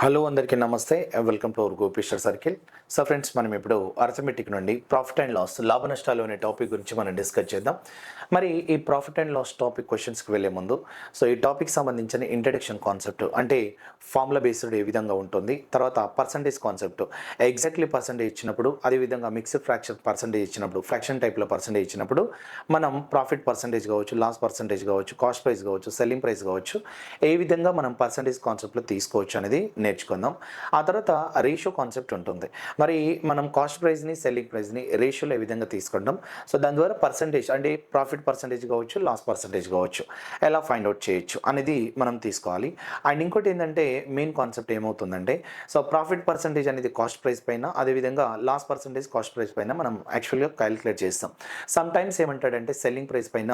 Hello అందరికీ నమస్తే. Welcome to our గోపిస్టర్ సర్కిల్. సో ఫ్రెండ్స్, మనం ఇప్పుడు అర్థమెటిక్ నుండి ప్రాఫిట్ అండ్ లాస్, లాభ నష్టాలు అనే టాపిక్ గురించి మనం డిస్కస్ చేద్దాం. మరి ఈ ప్రాఫిట్ అండ్ లాస్ టాపిక్ క్వశ్చన్స్కి వెళ్ళే ముందు ఈ టాపిక్ సంబంధించిన ఇంట్రడక్షన్ కాన్సెప్ట్, అంటే ఫార్ములా బేస్డ్ ఏ విధంగా ఉంటుంది, తర్వాత పర్సంటేజ్ కాన్సెప్ట్, ఎగ్జాక్ట్లీ పర్సంటేజ్ ఇచ్చినప్పుడు, అదేవిధంగా మిక్స్డ్ ఫ్రాక్షన్ పర్సంటేజ్ ఇచ్చినప్పుడు, ఫ్రాక్షన్ టైప్లో పర్సంటేజ్ ఇచ్చినప్పుడు మనం ప్రాఫిట్ పర్సంటేజ్ కావచ్చు, లాస్ పర్సంటేజ్ కావచ్చు, కాస్ట్ ప్రైస్ కావచ్చు, సెల్లింగ్ ప్రైస్ కావచ్చు, ఏ విధంగా మనం పర్సంటేజ్ కాన్సెప్ట్లో తీసుకోవచ్చు అనేది నేర్చుకుందాం. ఆ తర్వాత రేషియో కాన్సెప్ట్ ఉంటుంది. మరి మనం కాస్ట్ ప్రైస్ని, సెల్లింగ్ ప్రైస్ని రేషియోలో ఏ విధంగా తీసుకుంటాం, దాని ద్వారా పర్సంటేజ్ అంటే ప్రాఫిట్ పర్సంటేజ్ కావచ్చు, లాస్ పర్సంటేజ్ కావచ్చు, ఎలా ఫైండ్ అవుట్ చేయొచ్చు అనేది మనం తీసుకోవాలి. అండ్ ఇంకోటి ఏంటంటే మెయిన్ కాన్సెప్ట్ ఏమవుతుందంటే, ప్రాఫిట్ పర్సంటేజ్ అనేది కాస్ట్ ప్రైస్ పైన, అదేవిధంగా లాస్ పర్సంటేజ్ కాస్ట్ ప్రైస్ పైన మనం యాక్చువల్గా క్యాలిక్యులేట్ చేస్తాం. సమ్ టైమ్స్ ఏమంటాడంటే సెల్లింగ్ ప్రైస్ పైన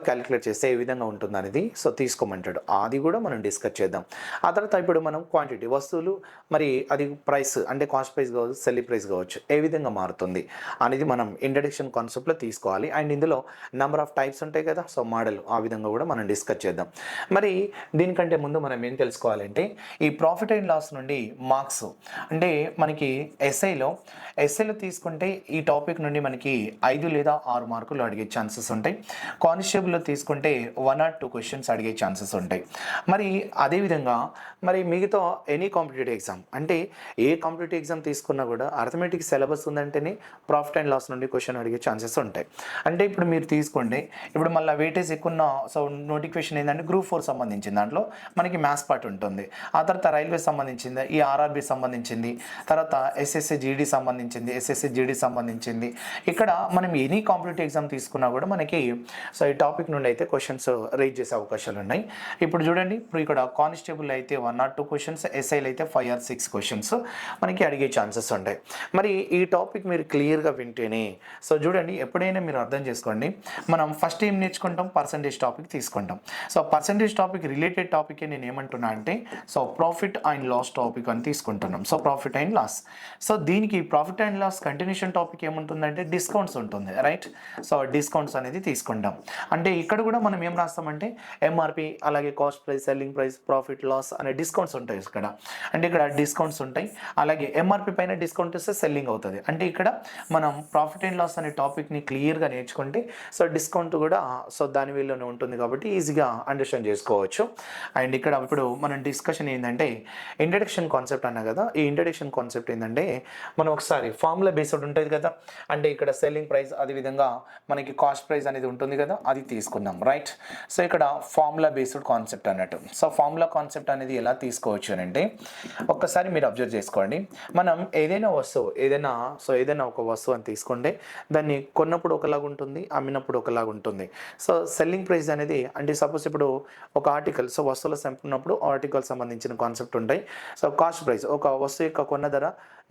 క్యాలిక్యులేట్ చేస్తే ఏ విధంగా ఉంటుంది అనేది తీసుకోమంటాడు. అది కూడా మనం డిస్కస్ చేద్దాం. ఆ తర్వాత ఇప్పుడు మనం క్వాంటిటీ వస్తువులు, మరి అది ప్రైస్ అంటే కాస్ట్ ప్రైస్ కావచ్చు, సెల్లింగ్ ప్రైస్ కావచ్చు, ఏ విధంగా మారుతుంది అనేది మనం ఇంట్రడక్షన్ కాన్సెప్ట్లో తీసుకోవాలి. అండ్ ఇందులో నెంబర్ ఆఫ్ టైప్స్ ఉంటాయి కదా, మోడల్, ఆ విధంగా కూడా మనం డిస్కస్ చేద్దాం. మరి దీనికంటే ముందు మనం ఏం తెలుసుకోవాలంటే, ఈ ప్రాఫిట్ అండ్ లాస్ నుండి మార్క్స్ అంటే మనకి ఎస్ఐలో తీసుకుంటే ఈ టాపిక్ నుండి మనకి 5 లేదా 6 మార్కులు అడిగే ఛాన్సెస్ ఉంటాయి. కానిస్టేబుల్లో తీసుకుంటే 1 or 2 క్వశ్చన్స్ అడిగే ఛాన్సెస్ ఉంటాయి. మరి అదేవిధంగా మరి మిగతా ఎనీ కాంపిటేటివ్ ఎగ్జామ్, అంటే ఏ కాంపిటేటివ్ ఎగ్జామ్ తీసుకున్నా కూడా అర్థమెటిక్ సిలబస్ ఉందంటేనే ప్రాఫిట్ అండ్ లాస్ నుండి క్వశ్చన్ అడిగే ఛాన్సెస్ ఉంటాయి. అంటే ఇప్పుడు మీరు తీసుకోండి, ఇప్పుడు మళ్ళీ వెయిటేజ్ ఎక్కువ నోటిఫికేషన్ ఏంటంటే గ్రూప్ 4 సంబంధించింది, దాంట్లో మనకి మ్యాథ్స్ పార్ట్ ఉంటుంది. ఆ తర్వాత రైల్వే సంబంధించింది, ఈ ఆర్ఆర్బి సంబంధించింది, తర్వాత ఎస్ఎస్సి జీడీ సంబంధించింది. ఇక్కడ మనం ఎనీ కాంపిటేటివ్ ఎగ్జామ్ తీసుకున్నా కూడా మనకి ఈ టాపిక్ నుండి అయితే క్వశ్చన్స్ రైజ్ చేసే అవకాశాలు ఉన్నాయి. ఇప్పుడు చూడండి, ఇప్పుడు ఇక్కడ కానిస్టేబుల్ అయితే 1 or 2 క్వశ్చన్స్, ఎస్ఐలు అయితే 5 or 6 క్వశ్చన్స్ మనకి అడిగే ఛాన్సెస్ ఉంటాయి. మరి ఈ టాపిక్ మీరు క్లియర్గా వింటేనే, చూడండి, ఎప్పుడైనా మీరు అర్థం చేసుకోండి, మనం ఫస్ట్ ఏం నేర్చుకుంటాం, పర్సంటేజ్ టాపిక్ తీసుకుంటాం. పర్సంటేజ్ టాపిక్ రిలేటెడ్ టాపిక్ నేను ఏమంటున్నా అంటే ప్రాఫిట్ అండ్ లాస్ టాపిక్ అని తీసుకుంటున్నాం. Profit and loss. దీనికి profit and loss continuation topic ఏముంటుందంటే డిస్కౌంట్స్ ఉంటుంది, రైట్? డిస్కౌంట్స్ అనేది తీసుకుంటాం. అంటే ఇక్కడ కూడా మనం ఏం రాస్తామంటే ఎంఆర్పి, అలాగే cost price, selling price, profit loss అనే డిస్కౌంట్స్ ఉంటాయి ఇక్కడ. అంటే ఇక్కడ డిస్కౌంట్స్ ఉంటాయి, అలాగే ఎంఆర్పి పైన డిస్కౌంట్ ఇస్తే సెల్లింగ్ అవుతుంది. అంటే ఇక్కడ మనం ప్రాఫిట్ అండ్ లాస్ అనే టాపిక్ని క్లియర్గా నేర్చుకుంటే డిస్కౌంట్ కూడా దాని వీల్లోనే ఉంటుంది కాబట్టి ఈజీగా అండర్స్టాండ్ చేసుకోవచ్చు. అండ్ ఇక్కడ ఇప్పుడు మనం డిస్కషన్ ఏంటంటే ఇంట్రడక్షన్ కాన్సెప్ట్ అన్నా కదా, ఈ ఇంట్రడక్షన్ కాన్సెప్ట్ ఏంటంటే మనం ఒకసారి ఫార్ములా బేస్డ్ ఉంటుంది కదా, అంటే ఇక్కడ సెల్లింగ్ ప్రైస్, అదేవిధంగా మనకి కాస్ట్ ప్రైస్ అనేది ఉంటుంది కదా, అది తీసుకుందాం, రైట్? ఇక్కడ ఫార్ములా బేస్డ్ కాన్సెప్ట్ అన్నట్టు. ఫార్ములా కాన్సెప్ట్ అనేది ఎలా తీసుకోవచ్చు అని అంటే, ఒక్కసారి మీరు అబ్జర్వ్ చేసుకోండి, మనం ఏదైనా వస్తువు, ఏదైనా ఒక వస్తువు అని తీసుకుంటే దాన్ని కొన్నప్పుడు ఒకలాగా ఉంటుంది, అమ్మినప్పుడు ఒకలాగా ఉంటుంది. సెల్లింగ్ ప్రైస్ అనేది అంటే సపోజ్ ఇప్పుడు ఒక ఆర్టికల్, వస్తువులు సంపుకున్నప్పుడు ఆర్టికల్ సంబంధించిన కాన్సెప్ట్ ఉంటాయి. కాస్ట్ ప్రైస్ ఒక వస్తువు యొక్క కొన్న ధర,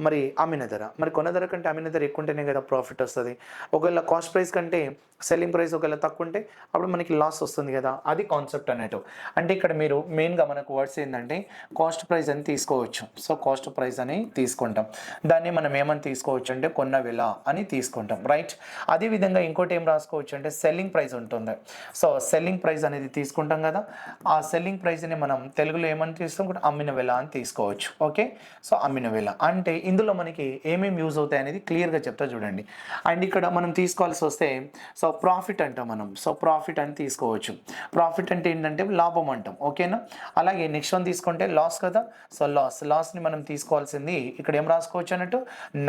మరి అమ్మిన ధర, మరి కొన్న ధర కంటే అమ్మిన ధర ఎక్కువ ఉంటేనే కదా ప్రాఫిట్ వస్తుంది. ఒకవేళ కాస్ట్ ప్రైస్ కంటే సెల్లింగ్ ప్రైస్ ఒకవేళ తక్కువ ఉంటే అప్పుడు మనకి లాస్ వస్తుంది కదా, అది కాన్సెప్ట్ అన్నట్టు. అంటే ఇక్కడ మీరు మెయిన్గా మనకు వర్డ్స్ ఏంటంటే కాస్ట్ ప్రైస్ అని తీసుకోవచ్చు. కాస్ట్ ప్రైస్ అని తీసుకుంటాం, దాన్ని మనం ఏమని తీసుకోవచ్చు అంటే కొన్న వెల అని తీసుకుంటాం, రైట్? అదేవిధంగా ఇంకోటి ఏం రాసుకోవచ్చు అంటే సెల్లింగ్ ప్రైస్ ఉంటుంది. సెల్లింగ్ ప్రైస్ అనేది తీసుకుంటాం కదా, ఆ సెల్లింగ్ ప్రైస్ని మనం తెలుగులో ఏమని తీసుకుంటాం, అమ్మిన వెల అని తీసుకోవచ్చు. ఓకే, అమ్మిన వెల అంటే ఇందులో మనకి ఏమేమి యూజ్ అవుతాయి అనేది క్లియర్గా చెప్తా చూడండి. అండ్ ఇక్కడ మనం తీసుకోవాల్సి వస్తే ప్రాఫిట్ అంటాం మనం, ప్రాఫిట్ అని తీసుకోవచ్చు. ప్రాఫిట్ అంటే ఏంటంటే లాభం అంటాం, ఓకేనా? అలాగే నెక్స్ట్ వన్ తీసుకుంటే లాస్ కదా, లాస్ని మనం తీసుకోవాల్సింది ఇక్కడ ఏం రాసుకోవచ్చు అన్నట్టు,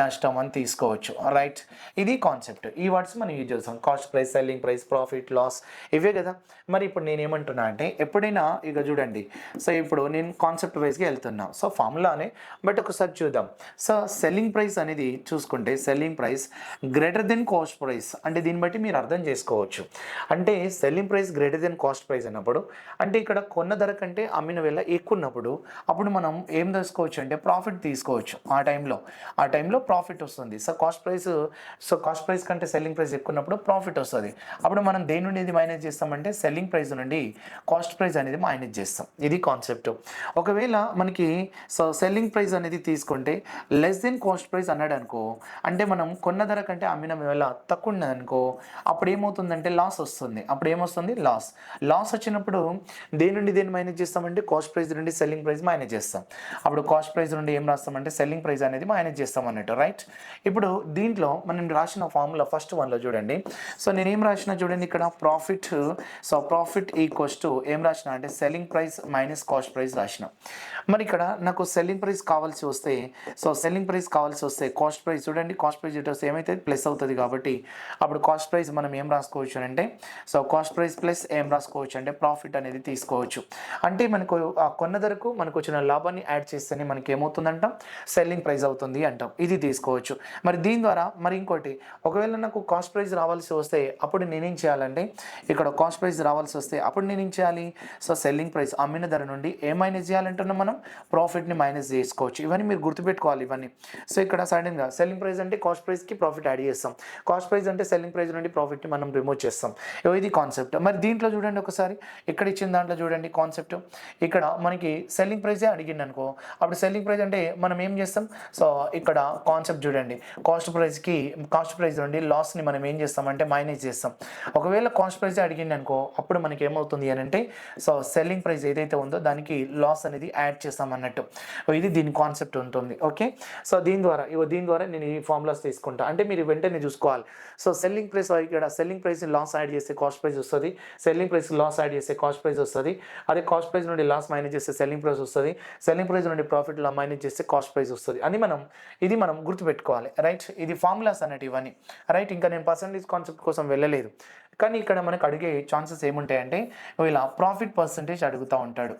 నష్టం అని తీసుకోవచ్చు, రైట్? ఇది కాన్సెప్ట్. ఈ వర్డ్స్ మనం యూజ్ చేస్తాం, cost price, selling price, profit, loss, ఇవే కదా. మరి ఇప్పుడు నేను ఏమంటున్నా అంటే, ఎప్పుడైనా ఇక చూడండి, ఇప్పుడు నేను కాన్సెప్ట్ వైజ్గా వెళ్తున్నా, ఫార్ములానే, బట్ ఒకసారి చూద్దాం. సెల్లింగ్ ప్రైస్ అనేది చూసుకుంటే selling price greater than cost price, అంటే దీన్ని బట్టి మీరు అర్థం చేసుకోవచ్చు. అంటే selling price greater than cost price అన్నప్పుడు, అంటే ఇక్కడ కొన్న ధర కంటే అమ్మిన వేళ ఎక్కువ ఉన్నప్పుడు అప్పుడు మనం ఏం తీసుకోవచ్చు అంటే ప్రాఫిట్ తీసుకోవచ్చు. ఆ టైంలో ప్రాఫిట్ వస్తుంది. కాస్ట్ ప్రైస్ కంటే సెల్లింగ్ ప్రైస్ ఎక్కువ ఉన్నప్పుడు ప్రాఫిట్ వస్తుంది. అప్పుడు మనం దేని నుండి ఇది మైనస్ చేస్తామంటే సెల్లింగ్ ప్రైస్ నుండి కాస్ట్ ప్రైస్ అనేది మైనస్ చేస్తాం. ఇది కాన్సెప్ట్. ఒకవేళ మనకి సెల్లింగ్ ప్రైస్ అనేది తీసుకుంటే లెస్ దెన్ కాస్ట్ ప్రైస్ అన్నాడు అనుకో, అంటే మనం కొన్న ధర కంటే అమ్మిన వేళ తక్కువ ఉన్నది అనుకో, అప్పుడు ఏమవుతుందంటే లాస్ వస్తుంది. అప్పుడు ఏమొస్తుంది, లాస్ వచ్చినప్పుడు దేని నుండి దేన్ని మైనస్ చేస్తామంటే కాస్ట్ ప్రైస్ నుండి సెల్లింగ్ ప్రైస్ మైనస్ చేస్తాం. అప్పుడు కాస్ట్ ప్రైస్ నుండి ఏం రాస్తామంటే సెల్లింగ్ ప్రైస్ అనేది మైనస్ చేస్తాం అన్నట్టు, రైట్. ఇప్పుడు దీంట్లో మనం రాసిన ఫార్ములా ఫస్ట్ వన్లో చూడండి. సో నేను ఏం రాసిన చూడండి ఇక్కడ profit. So profit equals to ఏం రాసిన అంటే selling price minus cost price రాసిన. మరి ఇక్కడ నాకు సెల్లింగ్ ప్రైస్ కావాల్సి వస్తే, సో సెల్లింగ్ ప్రైస్ కావాల్సి వస్తే కాస్ట్ ప్రైస్ చూడండి, కాస్ట్ ప్రైస్ ఇటు వస్తే ఏమైతే ప్లస్ అవుతుంది కాబట్టి అప్పుడు కాస్ట్ ప్రైస్ మనం ఏం రాసుకోవచ్చు అంటే, సో కాస్ట్ ప్రైస్ ప్లస్ ఏం రాసుకోవచ్చు అంటే ప్రాఫిట్ అనేది తీసుకోవచ్చు. అంటే మనకు ఆ కొన్న ధరకు మనకు వచ్చిన లాభాన్ని యాడ్ చేస్తేనే మనకి ఏమవుతుందంటాం, సెల్లింగ్ ప్రైస్ అవుతుంది అంటాం. ఇది తీసుకోవచ్చు. మరి దీని ద్వారా మరి ఇంకోటి, ఒకవేళ నాకు కాస్ట్ ప్రైస్ రావాల్సి వస్తే అప్పుడు నేనేం చేయాలంటే, ఇక్కడ కాస్ట్ ప్రైస్ రావాల్సి వస్తే అప్పుడు నేనేం చేయాలి, సో సెల్లింగ్ ప్రైస్ అమ్మిన ధర నుండి ఏ మైనస్ చేయాలంటున్నాం మనం, ప్రాఫిట్ని మైనస్ చేసుకోవచ్చు. ఇవన్నీ మీరు గుర్తుపెట్టుకోవాలి ఇవన్నీ. సో ఇక్కడ సడన్గా సెల్లింగ్ ప్రైస్ అంటే కాస్ట్ ప్రైస్కి ప్రాఫిట్ యాడ్ చేస్తాం, కాస్ట్ ప్రైస్ అంటే సెల్లింగ్ ప్రైస్ నుండి ప్రాఫిట్ని మనం రిమూవ్ చేస్తాం. ఇది కాన్సెప్ట్. మరి దీంట్లో చూడండి ఒకసారి, ఇక్కడ ఇచ్చిన దాంట్లో చూడండి కాన్సెప్ట్. ఇక్కడ మనకి సెల్లింగ్ ప్రైజే అడిగింది అనుకో, అప్పుడు సెల్లింగ్ ప్రైస్ అంటే మనం ఏం చేస్తాం, సో ఇక్కడ కాన్సెప్ట్ చూడండి, కాస్ట్ ప్రైస్ నుండి లాస్ని మనం ఏం చేస్తామంటే మైనస్ చేస్తాం. ఒకవేళ కాస్ట్ ప్రైజే అడిగింది అనుకో, అప్పుడు మనకి ఏమవుతుంది అని అంటే, సో సెల్లింగ్ ప్రైస్ ఏదైతే ఉందో దానికి లాస్ అనేది యాడ్ చేస్తాం అన్నట్టు. ఇది దీని కాన్సెప్ట్ ఉంటుంది. ఓకే, సో దీని ద్వారా నేను ఈ ఫార్ములాస్ తీసుకుంటా. అంటే మీరు వెంటనే చూసుకోవాలి. సో సెల్లింగ్ ప్రైస్, ఇక్కడ సెల్లింగ్ ప్రైస్ లాస్ యాడ్ చేస్తే కాస్ట్ ప్రైస్ వస్తుంది, సెల్లింగ్ ప్రైస్ లాస్ యాడ్ చేస్తే కాస్ట్ ప్రైస్ వస్తుంది, అదే కాస్ట్ ప్రైస్ నుండి లాస్ మైనస్ చేస్తే సెల్లింగ్ ప్రైస్ వస్తుంది, సెల్లింగ్ ప్రైస్ నుండి ప్రాఫిట్ మైనస్ చేస్తే కాస్ట్ ప్రైస్ వస్తుంది అని ఇది మనం గుర్తుపెట్టుకోవాలి, రైట్. ఇది ఫార్ములాస్ అన్నట్టు ఇవన్నీ, రైట్. ఇంకా నేను పర్సంటేజ్ కాన్సెప్ట్ కోసం వెళ్ళలేదు, కానీ ఇక్కడ మనకు అడిగే ఛాన్సెస్ ఏముంటాయంటే, ఇలా ప్రాఫిట్ పర్సంటేజ్ అడుగుతూ ఉంటాడు,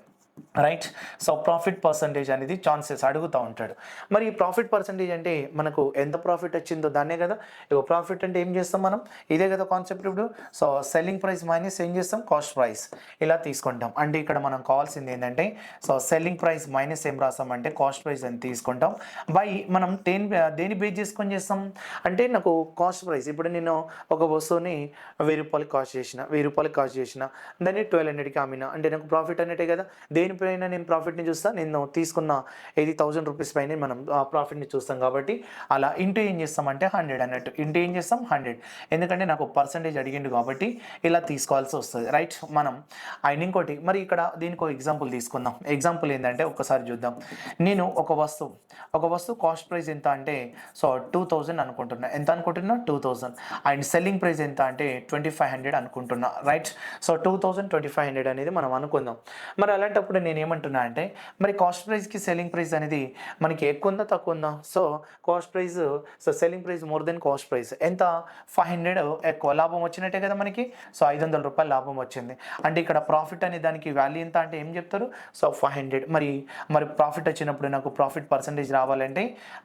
రైట్. సో ప్రాఫిట్ పర్సంటేజ్ అనేది ఛాన్సెస్ అడుగుతూ ఉంటాడు. మరి ఈ ప్రాఫిట్ పర్సంటేజ్ అంటే మనకు ఎంత ప్రాఫిట్ వచ్చిందో దాన్నే కదా. ఇక ప్రాఫిట్ అంటే ఏం చేస్తాం మనం, ఇదే కదా కాన్సెప్ట్. ఇప్పుడు సో సెల్లింగ్ ప్రైస్ మైనస్ ఏం చేస్తాం, కాస్ట్ ప్రైస్, ఇలా తీసుకుంటాం. అంటే ఇక్కడ మనం కావాల్సింది ఏంటంటే, సో సెల్లింగ్ ప్రైస్ మైనస్ ఏం రాస్తాం అంటే కాస్ట్ ప్రైస్ అని తీసుకుంటాం. బై మనం దేని బేస్ చేసుకొని చేస్తాం అంటే, నాకు కాస్ట్ ప్రైస్, ఇప్పుడు నేను ఒక వస్తువుని 1000 రూపాయలకి కాస్ట్ చేసిన దాన్ని 1200కి అమ్మినా అంటే నాకు ప్రాఫిట్ అనేటే కదా. దేనిపైన నేను ప్రాఫిట్ని చూస్తాను, నేను తీసుకున్న 1000 రూపీస్ పైన మనం ప్రాఫిట్ని చూస్తాం. కాబట్టి అలా ఇంటూ ఏం చేస్తామంటే 100 అన్నట్టు, ఇంటూ ఏం చేస్తాం 100, ఎందుకంటే నాకు పర్సంటేజ్ అడిగిండు కాబట్టి ఇలా తీసుకోవాల్సి వస్తుంది, రైట్. మనం ఆయన ఇంకోటి, మరి ఇక్కడ దీనికి ఒక ఎగ్జాంపుల్ తీసుకుందాం. ఎగ్జాంపుల్ ఏంటంటే ఒకసారి చూద్దాం. నేను ఒక వస్తువు కాస్ట్ ప్రైస్ ఎంత అంటే, సో 2000 అనుకుంటున్నా. ఎంత అనుకుంటున్నా, 2000. అండ్ సెల్లింగ్ ప్రైస్ ఎంత అంటే 2500 అనుకుంటున్నా, రైట్. సో 2000 2500 అనేది మనం అనుకుందాం. మరి అలాంటప్పుడు నేను ఏమంటున్నా అంటే, మరి కాస్ట్ ప్రైస్కి సెల్లింగ్ ప్రైస్ అనేది మనకి ఎక్కువ ఉందా తక్కువ ఉందా, so cost price, so selling price more then cost price ఎంత, 500 ఎక్కువ లాభం వచ్చినట్టే కదా మనకి. సో 500 రూపాయలు లాభం వచ్చింది. అంటే ఇక్కడ ప్రాఫిట్ అనే దానికి వాల్యూ ఎంత అంటే ఏం చెప్తారు, సో 500. మరి ప్రాఫిట్ వచ్చినప్పుడు నాకు ప్రాఫిట్ పర్సంటేజ్ రావాలంటే,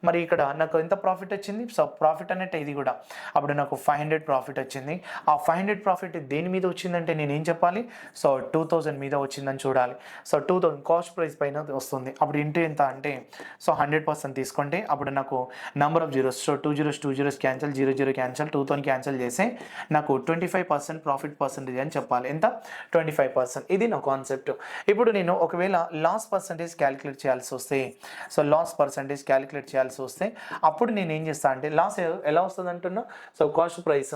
మరి ఇక్కడ నాకు ఎంత ప్రాఫిట్ వచ్చింది, సో ప్రాఫిట్ అన్నట్టు ఇది కూడా. అప్పుడు నాకు 500 ప్రాఫిట్ వచ్చింది. ఆ 500 ప్రాఫిట్ దేని మీద వచ్చిందంటే నేను ఏం చెప్పాలి, సో 2000 మీద వచ్చిందని చూడాలి. సో 2000 కాస్ట్ ప్రైస్ పైన వస్తుంది. అప్పుడు ఇంటూ ఎంత అంటే, సో 100% తీసుకుంటే అప్పుడు నాకు number of zeros, so 2 zeros cancel, 0 cancel, 2తో క్యాన్సల్ చేస్తే నాకు 25% ప్రాఫిట్ పర్సంటేజ్ అని చెప్పాలి. ఎంత, 25%. ఇది నా కాన్సెప్ట్. ఇప్పుడు నేను ఒకవేళ లాస్ పర్సంటేజ్ క్యాలిక్యులేట్ చేయాల్సి వస్తే, సో లాస్ పర్సంటేజ్ క్యాలిక్యులేట్ చేయాల్సి వస్తే అప్పుడు నేను ఏం చేస్తాను అంటే, లాస్ ఎలా వస్తుంది అంటున్నా, so cost price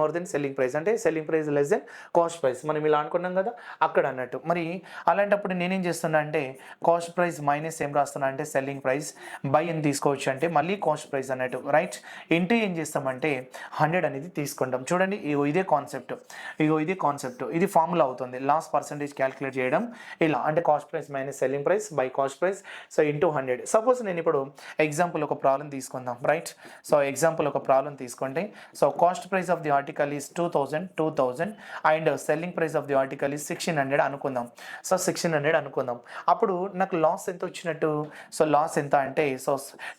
more than selling price, అంటే selling price less than cost price, మనం ఇలా అనుకున్నాం కదా అక్కడ అన్నట్టు. మరి అలాంటప్పుడు నేనేం చేస్తున్నా అంటే, కాస్ట్ ప్రైస్ మైనస్ ఏం రాస్తున్నా అంటే సెల్లింగ్ ప్రైస్, బై అని తీసుకోవచ్చు అంటే మళ్ళీ కాస్ట్ ప్రైస్ అన్నట్టు, రైట్. ఇంటూ ఏం చేస్తామంటే 100 అనేది తీసుకుంటాం. చూడండి ఇదే కాన్సెప్ట్, ఇది ఫార్ములా అవుతుంది. లాస్ పర్సంటేజ్ క్యాలిక్యులేట్ చేయడం ఇలా, అంటే cost price minus selling price by cost price, so into 100. Suppose నేను ఇప్పుడు ఎగ్జాంపుల్ ఒక ప్రాబ్లం తీసుకుందాం, రైట్. సో ఎగ్జాంపుల్ ఒక ప్రాబ్లం తీసుకుంటే, so cost price of the article is 2000 and selling price of the article is 1600 అనుకుందాం. So 1600 అనుకుందాం. అప్పుడు నాకు లాస్ ఎంత వచ్చినట్టు, సో లాస్ ఎంత అంటే, సో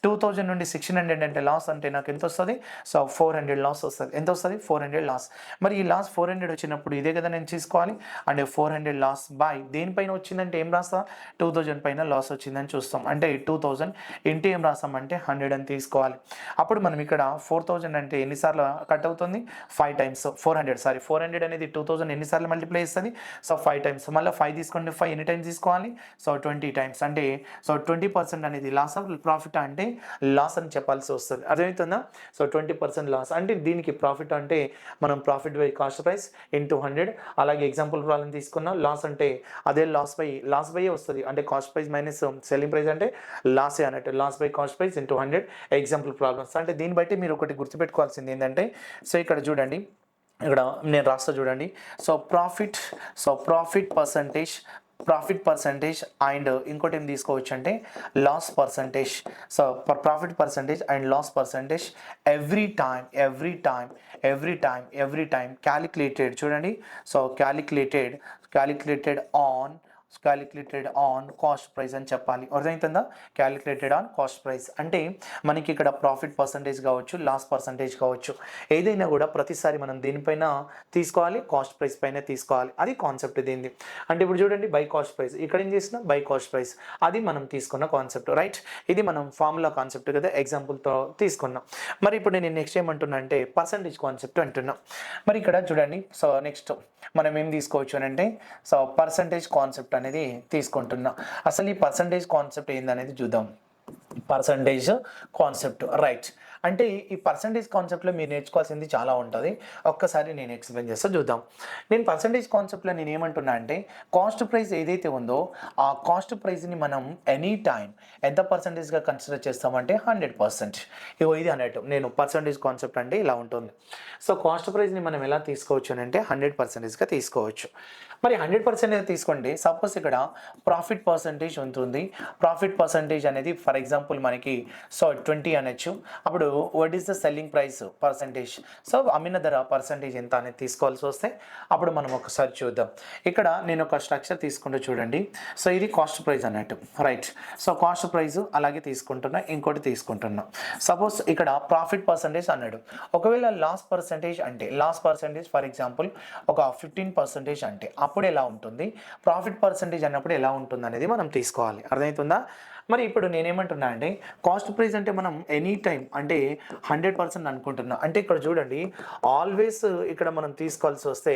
2000 నుండి 1600 అంటే లాస్ అంటే నాకు ఎంత వస్తుంది, సో 400 లాస్ వస్తుంది. ఎంత వస్తుంది, 400 లాస్. మరి ఈ లాస్ 400 వచ్చినప్పుడు ఇదే కదా నేను తీసుకోవాలి. అంటే 400 లాస్ బై దేనిపైన వచ్చిందంటే ఏం రాస్తా, 2000 పైన లాస్ వచ్చిందని చూస్తాం. అంటే 2000 ఇంటూ ఏం రాస్తామంటే 100 అని తీసుకోవాలి. అప్పుడు మనం ఇక్కడ 4000 అంటే ఎన్నిసార్లు కట్ అవుతుంది, 5 times. 400 అనేది 2000 ఎన్నిసార్లు మల్టిప్లై చేస్తుంది, సో 5 times. మళ్ళీ 5 తీసుకోండి, 5 ఎన్ని టైమ్స్ తీసుకోవాలి? So 20 times. అంటే సో 20% అనేది లాస్ ఆఫ్ ప్రాఫిట్ అంటే లాస్ అని చెప్పాల్సి వస్తుంది. అర్థమవుతుందా? సో 20% లాస్ అంటే దీనికి ప్రాఫిట్ అంటే మనం profit by cost price into 100. అలాగే ఎగ్జాంపుల్ ప్రాబ్లం తీసుకున్నాం, లాస్ అంటే అదే లాస్ బై వస్తుంది. అంటే cost price minus selling price అంటే లాసే అన్నట్టు. Loss by cost price into 100 example problems. అంటే దీన్ని బట్టి మీరు ఒకటి గుర్తుపెట్టుకోవాల్సింది ఏంటంటే, సో ఇక్కడ చూడండి, ఇక్కడ నేను రాస్తా చూడండి. సో ప్రాఫిట్ పర్సంటేజ్ అండ్ ఇంకోటి ఏం తీసుకోవచ్చు అంటే loss percentage. So profit percentage and loss percentage every time calculated. చూడండి, so calculated on cost price అని చెప్పాలి. అర్థమవుతుందా? క్యాలిక్యులేటెడ్ ఆన్ కాస్ట్ ప్రైస్ అంటే మనకి ఇక్కడ ప్రాఫిట్ పర్సంటేజ్ కావచ్చు, లాస్ పర్సంటేజ్ కావచ్చు, ఏదైనా కూడా ప్రతిసారి మనం దీనిపైన తీసుకోవాలి, కాస్ట్ ప్రైస్ పైన తీసుకోవాలి. అది కాన్సెప్ట్ దీనిది. అంటే ఇప్పుడు చూడండి, బై కాస్ట్ ప్రైస్, ఇక్కడ ఏం చేసినా బై కాస్ట్ ప్రైస్, అది మనం తీసుకున్న కాన్సెప్ట్, రైట్? ఇది మనం ఫార్ములా కాన్సెప్ట్ కదా, ఎగ్జాంపుల్తో తీసుకున్నాం. మరి ఇప్పుడు నేను నెక్స్ట్ ఏమంటున్నా అంటే పర్సంటేజ్ కాన్సెప్ట్ అంటున్నా. మరి ఇక్కడ చూడండి, సో నెక్స్ట్ మనం ఏం తీసుకోవచ్చు అని అంటే, సో పర్సంటేజ్ కాన్సెప్ట్ అనేది తీసుకుంటున్నా. అసలు ఈ పర్సంటేజ్ కాన్సెప్ట్ ఏందనేది చూద్దాం. Percentage concept, right? అంటే ఈ పర్సంటేజ్ కాన్సెప్ట్లో మీరు నేర్చుకోవాల్సింది చాలా ఉంటుంది. ఒక్కసారి నేను ఎక్స్ప్లెయిన్ చేస్తా, చూద్దాం. నేను పర్సంటేజ్ కాన్సెప్ట్లో నేను ఏమంటున్నా అంటే, కాస్ట్ ప్రైస్ ఏదైతే ఉందో ఆ కాస్ట్ ప్రైస్ని మనం ఎనీ టైం ఎంత పర్సంటేజ్గా కన్సిడర్ చేస్తామంటే 100%. ఇది అన్నట్టు నేను పర్సంటేజ్ కాన్సెప్ట్ అంటే ఇలా ఉంటుంది. సో కాస్ట్ ప్రైస్ని మనం ఎలా తీసుకోవచ్చు అని అంటే 100%గా తీసుకోవచ్చు. మరి 100% తీసుకోండి. సపోజ్ ఇక్కడ ప్రాఫిట్ పర్సంటేజ్ ఉంటుంది. ప్రాఫిట్ పర్సంటేజ్ అనేది ఫర్ ఎగ్జాంపుల్ మనకి సో 20 అనొచ్చు. అప్పుడు what is the selling price percentage, so అమ్మిన ధర పర్సంటేజ్ ఎంత అనేది తీసుకోవాల్సి వస్తే అప్పుడు మనం ఒకసారి చూద్దాం. ఇక్కడ నేను ఒక స్ట్రక్చర్ తీసుకుంటూ చూడండి. సో ఇది కాస్ట్ ప్రైస్ అన్నట్టు, రైట్? సో కాస్ట్ ప్రైస్ అలాగే తీసుకుంటున్నా, ఇంకోటి తీసుకుంటున్నా. సపోజ్ ఇక్కడ ప్రాఫిట్ పర్సంటేజ్ అన్నాడు. ఒకవేళ లాస్ పర్సంటేజ్ ఫర్ ఎగ్జాంపుల్ ఒక 15% అంటే అప్పుడు ఎలా ఉంటుంది, ప్రాఫిట్ పర్సంటేజ్ అన్నప్పుడు ఎలా ఉంటుంది అనేది మనం తీసుకోవాలి. అర్థమవుతుందా? మరి ఇప్పుడు నేనేమంటున్నా అంటే కాస్ట్ ప్రైస్ అంటే మనం ఎనీ టైం అంటే 100% అనుకుంటున్నా. అంటే ఇక్కడ చూడండి, ఆల్వేస్ ఇక్కడ మనం తీసుకోవాల్సి వస్తే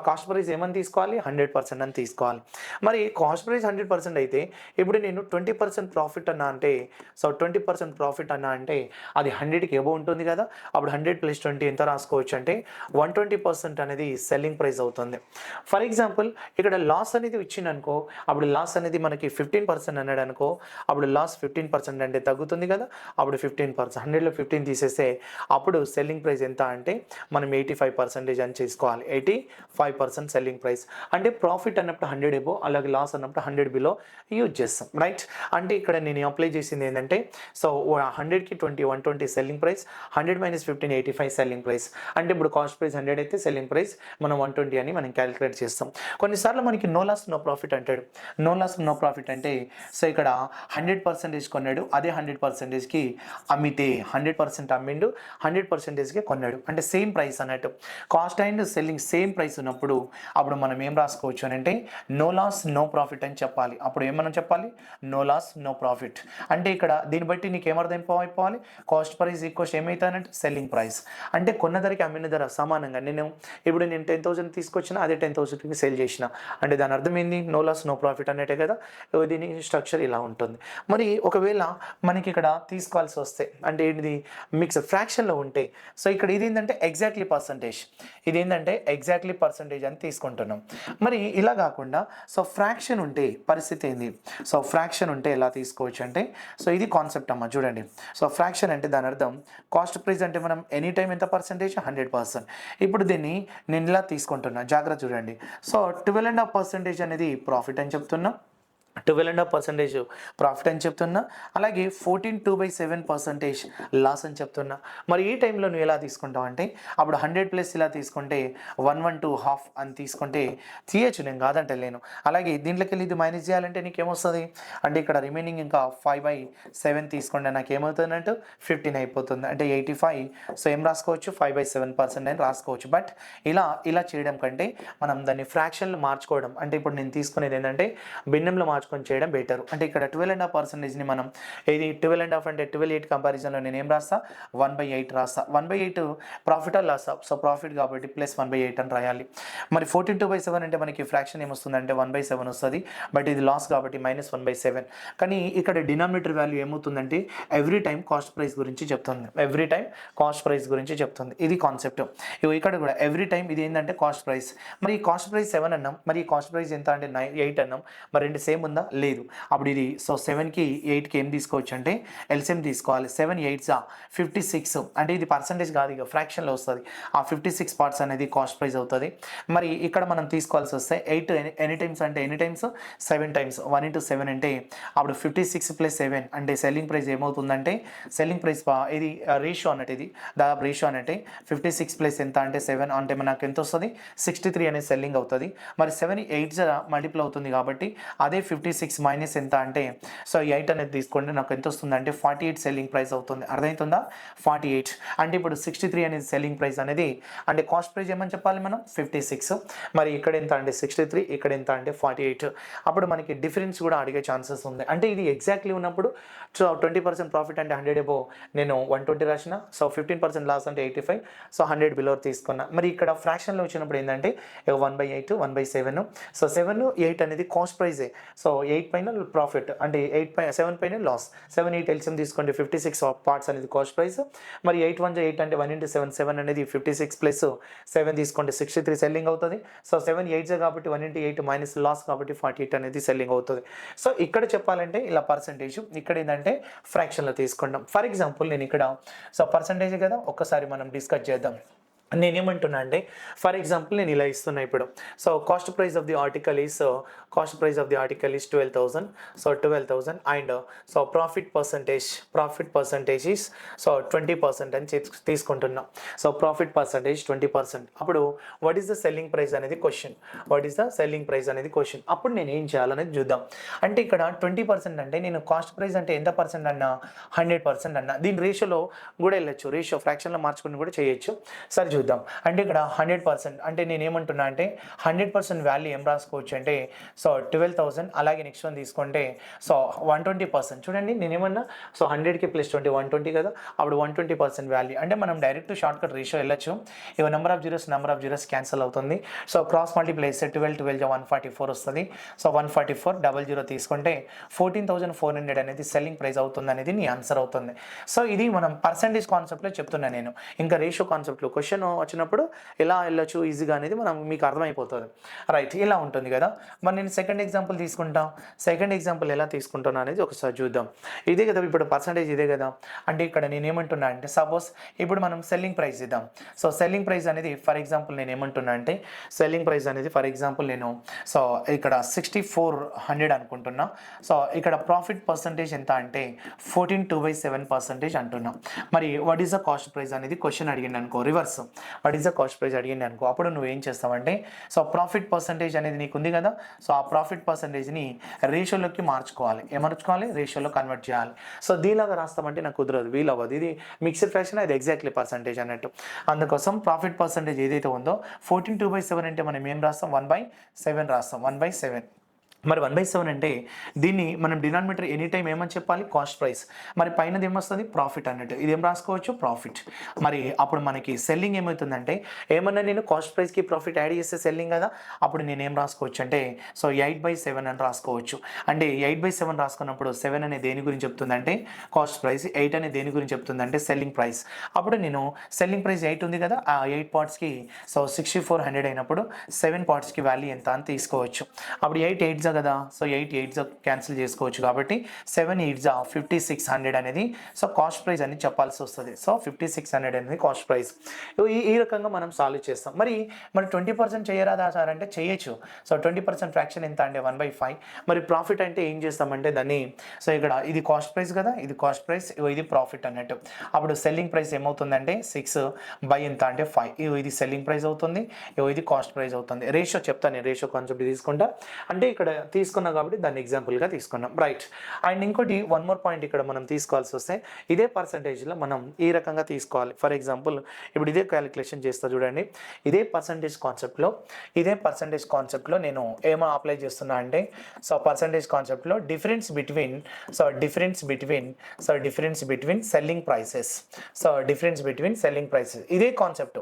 కాస్ట్ ప్రైస్ ఏమని తీసుకోవాలి? 100% అని తీసుకోవాలి. మరి కాస్ట్ ప్రైస్ 100% అయితే ఇప్పుడు నేను 20% ప్రాఫిట్ అన్నా అంటే, సో 20% ప్రాఫిట్ అన్నా అంటే అది 100కి ఎబో ఉంటుంది కదా. అప్పుడు 100 + 20 ఎంత రాసుకోవచ్చు అంటే 120% అనేది సెల్లింగ్ ప్రైస్ అవుతుంది. ఫర్ ఎగ్జాంపుల్ ఇక్కడ లాస్ అనేది ఇచ్చిందనుకో, అప్పుడు లాస్ అనేది మనకి 15% అన్నాడు అనుకో, అప్పుడు లాస్ 15% అంటే తగ్గుతుంది కదా. అప్పుడు 15%, 100లో 15 తీసేస్తే అప్పుడు సెల్లింగ్ ప్రైస్ ఎంత అంటే మనం 85% అని చేసుకోవాలి. 85% సెల్లింగ్ ప్రైస్ అంటే ప్రాఫిట్ అన్నప్పుడు 100 ఎబో, అలాగే లాస్ అన్నప్పుడు 100 బిలో యూజ్ చేస్తాం, రైట్? అంటే ఇక్కడ నేను అప్లై చేసింది ఏంటంటే, సో 100కి 120 సెల్లింగ్ ప్రైస్, 100 - 15 85 సెల్లింగ్ ప్రైస్. అంటే ఇప్పుడు కాస్ట్ ప్రైస్ 100 అయితే సెల్లింగ్ ప్రైస్ మనం 120 అని మనం క్యాలిక్యులేట్ చేస్తాం. కొన్నిసార్లు మనకి నో లాస్ నో ప్రాఫిట్ అంటాడు. నో లాస్ నో ప్రాఫిట్ అంటే సో ఇక్కడ 100% కొన్నాడు, అదే 100%కి అమ్మితే 100% అమ్మిండు, 100%కి కొన్నాడు, అంటే సేమ్ ప్రైస్ అన్నట్టు. Cost and selling same price ఉన్నప్పుడు అప్పుడు మనం ఏం రాసుకోవచ్చు అని అంటే నో లాస్ నో ప్రాఫిట్ అని చెప్పాలి. అప్పుడు ఏమన్నా చెప్పాలి? No loss no profit. అంటే ఇక్కడ దీన్ని బట్టి నీకు ఏమర్థం అయిపోవాలి? కాస్ట్ ప్రైస్ ఈక్వల్స్ ఏమవుతానంటే సెల్లింగ్ ప్రైస్. అంటే కొన్న ధరకి అమ్మిన ధర సమానంగా. నేను 10,000 తీసుకొచ్చినా అదే 10,000కి సేల్ చేసిన, అంటే దాని అర్థం ఏంది? నో లాస్ నో ప్రాఫిట్ అన్నట్టే కదా. దీని స్ట్రక్చర్ ఇలా ఉంటుంది. మరి ఒకవేళ మనకి ఇక్కడ తీసుకోవాల్సి వస్తే అంటే ఏంటిది? మిక్స్ ఫ్రాక్షన్లో ఉంటే, సో ఇక్కడ ఇది ఏంటంటే ఎగ్జాక్ట్లీ పర్సంటేజ్, ఇది ఏంటంటే ఎగ్జాక్ట్లీ పర్సంటేజ్ అని తీసుకుంటున్నాం. మరి ఇలా కాకుండా సో ఫ్రాక్షన్ ఉంటే పరిస్థితి ఏంది? సో ఫ్రాక్షన్ ఉంటే ఎలా తీసుకోవచ్చు అంటే, సో ఇది కాన్సెప్ట్ అమ్మ చూడండి. సో ఫ్రాక్షన్ అంటే దాని అర్థం కాస్ట్ ప్రైస్ అంటే మనం ఎనీ టైం ఎంత పర్సంటేజ్? 100%. ఇప్పుడు దీన్ని నేను ఇలా తీసుకుంటున్నా, జాగ్రత్త చూడండి. సో 12.5% అనేది ప్రాఫిట్ అని చెప్తున్నా, 12.5% ప్రాఫిట్ అని చెప్తున్నా, అలాగే 14/2/7% లాస్ అని చెప్తున్నా. మరి ఈ టైంలో నువ్వు ఎలా తీసుకుంటావు అంటే అప్పుడు 100+ ఇలా తీసుకుంటే 112.5 అని తీసుకుంటే తీయచ్చు, నేను కాదంటలేను. అలాగే దీంట్లోకి వెళ్ళి ఇది మైనస్ చేయాలంటే నీకేమొస్తుంది అంటే ఇక్కడ రిమైనింగ్ ఇంకా 5/7 తీసుకుంటే నాకు ఏమవుతుందంటే 15 అయిపోతుంది, అంటే 85. సో ఏం రాసుకోవచ్చు? 5/7% అని రాసుకోవచ్చు. బట్ ఇలా చేయడం కంటే మనం దాన్ని ఫ్రాక్షన్లు మార్చుకోవడం, అంటే ఇప్పుడు నేను తీసుకునేది ఏంటంటే భిన్నంలో మార్చుకోవడం మార్చుకొని చేయడం బెటర్. అంటే ఇక్కడ 12.5%ని మనం ఇది 12.5 అంటే 12/8 కంపారిజన్లో నేను ఏం రాస్తా 1/8 రాస్తా. 1/8 profit or loss, so profit కాబట్టి ప్లస్ 1/8 అని రాయాలి. మరి 14/2/7 అంటే మనకి ఫ్రాక్షన్ ఏమొస్తుందంటే 1/7 వస్తుంది, బట్ ఇది లాస్ కాబట్టి -1/7. కానీ ఇక్కడ డినామినేటర్ వాల్యూ ఏమవుతుందంటే ఎవ్రీ టైం కాస్ట్ ప్రైస్ గురించి చెప్తుంది, ఎవ్రీ టైం కాస్ట్ ప్రైస్ గురించి చెప్తుంది. ఇది కాన్సెప్ట్. ఇక్కడ కూడా ఎవ్రీ టైం ఇది ఏంటంటే కాస్ట్ ప్రైస్. మరి ఈ కాస్ట్ ప్రైస్ 7 అన్నాం, మరి ఈ కాస్ట్ ప్రైస్ ఎంత అంటే 8 అన్నాం. మరి రెండు సేమ్ ఉందా? లేదు. అప్పుడు ఇది సో 7కి 8కి ఏం తీసుకోవచ్చు అంటే ఎల్సిఎం తీసుకోవాలి. 7 8 56 అంటే ఇది పర్సంటేజ్ కాదు, ఇక ఫ్రాక్షన్లో వస్తుంది. ఆ 56 పార్ట్స్ అనేది కాస్ట్ ప్రైస్ అవుతుంది. మరి ఇక్కడ మనం తీసుకోవాల్సి వస్తే 8 ఎనీ టైమ్స్ అంటే ఎనీ టైమ్స్ 7 టైమ్స్ 1 × 7 అంటే అప్పుడు 56 + 7 అంటే సెల్లింగ్ ప్రైస్ ఏమవుతుందంటే సెల్లింగ్ ప్రైస్ ఇది రేషియో అన్నట్టు, ఇది దాదాపు రేషియో అంటే 56 ప్లస్ ఎంత అంటే 7 అంటే మనకు ఎంత వస్తుంది 63 అనేది సెల్లింగ్ అవుతుంది. మరి 7 8 మల్టిపుల్ అవుతుంది కాబట్టి అదే 56 మైనస్ ఎంత అంటే సో 8 అనేది తీసుకోండి, నాకు ఎంత వస్తుంది అంటే 48 సెల్లింగ్ ప్రైస్ అవుతుంది. అర్థమవుతుందా? 48 అంటే ఇప్పుడు 63 అనేది సెల్లింగ్ ప్రైస్ అనేది అంటే కాస్ట్ ప్రైస్ ఏమని చెప్పాలి మనం 56. మరి ఇక్కడ ఎంత అంటే 63, ఇక్కడ ఎంత అంటే 48. అప్పుడు మనకి డిఫరెన్స్ కూడా అడిగే ఛాన్సెస్ ఉంది. అంటే ఇది ఎగ్జాక్ట్లీ ఉన్నప్పుడు సో 20% ప్రాఫిట్ అంటే 100 అబోవ్ నేను 120 రాసిన, సో 15% లాస్ అంటే 85, సో 100 బిలో తీసుకున్నా. మరి ఇక్కడ ఫ్రాక్షన్లో వచ్చినప్పుడు ఏంటంటే 1/8 1/7, సో 7 8 అనేది కాస్ట్ ప్రైజే. సో 8 పైన ప్రాఫిట్ అంటే 7 పైన లాస్. 7 8 ఎల్సిఎం తీసుకోండి, 56 పార్ట్స్ అనేది కాస్ట్ ప్రైస్. మరి 8 1 8 అంటే 1 × 7 7 అనేది 56 ప్లస్ 7 తీసుకోండి 63 సెల్లింగ్ అవుతుంది. సో 7 8 కాబట్టి 1 × 8 మైనస్ లాస్ కాబట్టి 48 అనేది సెల్లింగ్ అవుతుంది. సో ఇక్కడ చెప్పాలంటే ఇలా పర్సంటేజ్, ఇక్కడ ఏంటంటే ఫ్రాక్షన్లో తీసుకుంటాం. ఫర్ ఎగ్జాంపుల్ నేను ఇక్కడ సో పర్సంటేజ్ కదా ఒక్కసారి మనం డిస్కస్ చేద్దాం. నేనేమంటున్నా అంటే ఫర్ ఎగ్జాంపుల్ నేను ఇలా ఇస్తున్నా ఇప్పుడు. So cost price of the article is 12,000, so 12,000 and so profit percentage is so 20% అని తీసుకుంటున్నా. So profit percentage 20%. అప్పుడు what is the selling price అనేది క్వశ్చన్. అప్పుడు నేను ఏం చేయాలనేది చూద్దాం. అంటే ఇక్కడ 20% అంటే నేను కాస్ట్ ప్రైస్ అంటే ఎంత పర్సెంట్ అన్నా 100% అన్నా. దీని రేషియోలో కూడా వెళ్ళొచ్చు, రేషియో ఫ్రాక్షన్లో మార్చుకుని కూడా చేయొచ్చు. సరే చూద్దాం. అంటే ఇక్కడ 100% అంటే నేను ఏమంటున్నా అంటే 100% వాల్యూ ఏం రాసుకోవచ్చు అంటే సో 12,000. అలాగే నెక్స్ట్ వన్ తీసుకుంటే సో 120%. చూడండి నేనేమన్నా సో 100కి + 20 120 కదా, అప్పుడు 120% వాల్యూ అంటే మనం డైరెక్ట్ షార్ట్ కట్ రేషియో వెళ్ళొచ్చు. ఇక నెంబర్ ఆఫ్ జీరోస్ క్యాన్సిల్ అవుతుంది. సో క్రాస్ మల్టిప్లై చేస్తే 12 144 వస్తుంది. సో 144 00 తీసుకుంటే 14,400 అనేది సెల్లింగ్ ప్రైస్ అవుతుంది అనేది నీ ఆన్సర్ అవుతుంది. సో ఇది మనం పర్సంటేజ్ కాన్సెప్ట్లో చెప్తున్నా నేను. ఇంకా రేషియో కాన్సెప్ట్లో క్వశ్చన్ వచ్చినప్పుడు ఎలా వెళ్ళొచ్చు ఈజీగా అనేది మనం మీకు అర్థమైపోతుంది. రైట్, ఇలా ఉంటుంది కదా. మరి నేను సెకండ్ ఎగ్జాంపుల్ తీసుకుంటాం. సెకండ్ ఎగ్జాంపుల్ ఎలా తీసుకుంటాను అనేది ఒకసారి చూద్దాం. ఇదే కదా ఇప్పుడు పర్సంటేజ్ ఇదే కదా. అంటే ఇక్కడ నేను ఏమంటున్నా అంటే సపోజ్ ఇప్పుడు మనం సెల్లింగ్ ప్రైస్ ఇద్దాం. సో సెల్లింగ్ ప్రైస్ అనేది ఫర్ ఎగ్జాంపుల్ నేను ఏమంటున్నా అంటే సెల్లింగ్ ప్రైస్ అనేది ఫర్ ఎగ్జాంపుల్ నేను సో ఇక్కడ 6400 అనుకుంటున్నా. సో ఇక్కడ ప్రాఫిట్ పర్సంటేజ్ ఎంత అంటే 14.2/7% అంటున్నా. మరి what is the cost price అనేది క్వశ్చన్ అడిగింది అనుకో, reverse what is the cost price అడిగింది అనుకో, అప్పుడు నువ్వు ఏం చేస్తావంటే సో ప్రాఫిట్ పర్సంటేజ్ అనేది నీకు ఉంది కదా, సో ఆ ప్రాఫిట్ పర్సంటేజ్ని రేషియోలోకి మార్చుకోవాలి. రేషియోలో కన్వర్ట్ చేయాలి. సో దీనిలాగా రాస్తామంటే నాకు కుదరదు, వీలు అవ్వదు. ఇది మిక్స్డ్ ఫ్రాక్షన్, అది ఎగ్జాక్ట్లీ పర్సంటేజ్ అన్నట్టు. అందుకోసం ప్రాఫిట్ పర్సంటేజ్ ఏదైతే ఉందో 14.2/7 అంటే మనం ఏం రాస్తాం 1/7 రాస్తాం. 1/7 మరి 1/7 అంటే దీన్ని మనం డినామినేటర్ ఎనీ టైం ఏమని చెప్పాలి కాస్ట్ ప్రైస్. మరి పైనది ఏమొస్తుంది ప్రాఫిట్ అన్నట్టు, ఇది ఏం రాసుకోవచ్చు ప్రాఫిట్. మరి అప్పుడు మనకి సెల్లింగ్ ఏమవుతుందంటే ఏమన్నా నేను కాస్ట్ ప్రైస్కి ప్రాఫిట్ యాడ్ చేస్తే సెల్లింగ్ కదా, అప్పుడు నేను ఏం రాసుకోవచ్చు అంటే సో 8/7 అని రాసుకోవచ్చు. అంటే 8/7 రాసుకున్నప్పుడు 7 అనే దేని గురించి చెప్తుందంటే కాస్ట్ ప్రైస్, 8 అనే దేని గురించి చెప్తుందంటే సెల్లింగ్ ప్రైస్. అప్పుడు నేను సెల్లింగ్ ప్రైస్ 8 ఉంది కదా, ఆ 8 పార్ట్స్కి సో 6400 అయినప్పుడు 7 పార్ట్స్కి వాల్యూ ఎంత అని తీసుకోవచ్చు. అప్పుడు 8 8 కదా, సో 8 8 క్యాన్సిల్ చేసుకోవచ్చు కాబట్టి 7 8 5600 అనేది సో కాస్ట్ ప్రైస్ అని చెప్పాల్సి వస్తుంది. సో 5600 అనేది కాస్ట్ ప్రైస్. ఈ రకంగా మనం సాల్వ్ చేస్తాం. మరి 20% చేయరాదా సార్ అంటే చేయొచ్చు. సో 20% ఫ్రాక్షన్ ఎంత అంటే 1/5. మరి ప్రాఫిట్ అంటే ఏం చేస్తామంటే దాన్ని సో ఇక్కడ ఇది కాస్ట్ ప్రైస్ కదా, ఇది కాస్ట్ ప్రైస్, ఇది ప్రాఫిట్ అన్నట్టు. అప్పుడు సెల్లింగ్ ప్రైస్ ఏమవుతుందంటే 6 బై ఎంత అంటే 5. ఇది సెల్లింగ్ ప్రైస్ అవుతుంది, ఇది కాస్ట్ ప్రైస్ అవుతుంది. రేషియో చెప్తాను నేను, రేషియో కాన్సెప్ట్ తీసుకుంటా. అంటే ఇక్కడ తీసుకున్నాం కాబట్టి దాన్ని ఎగ్జాంపుల్గా తీసుకున్నాం, రైట్. అండ్ ఇంకోటి వన్ మోర్ పాయింట్ ఇక్కడ మనం తీసుకోవాల్సి వస్తే ఇదే పర్సంటేజ్లో మనం ఈ రకంగా తీసుకోవాలి. ఫర్ ఎగ్జాంపుల్ ఇప్పుడు ఇదే క్యాలిక్యులేషన్ చేస్తా చూడండి. ఇదే పర్సంటేజ్ కాన్సెప్ట్లో నేను ఏమో అప్లై చేస్తున్నా అంటే సో పర్సంటేజ్ కాన్సెప్ట్లో డిఫరెన్స్ బిట్వీన్ సెల్లింగ్ ప్రైసెస్, ఇదే కాన్సెప్ట్,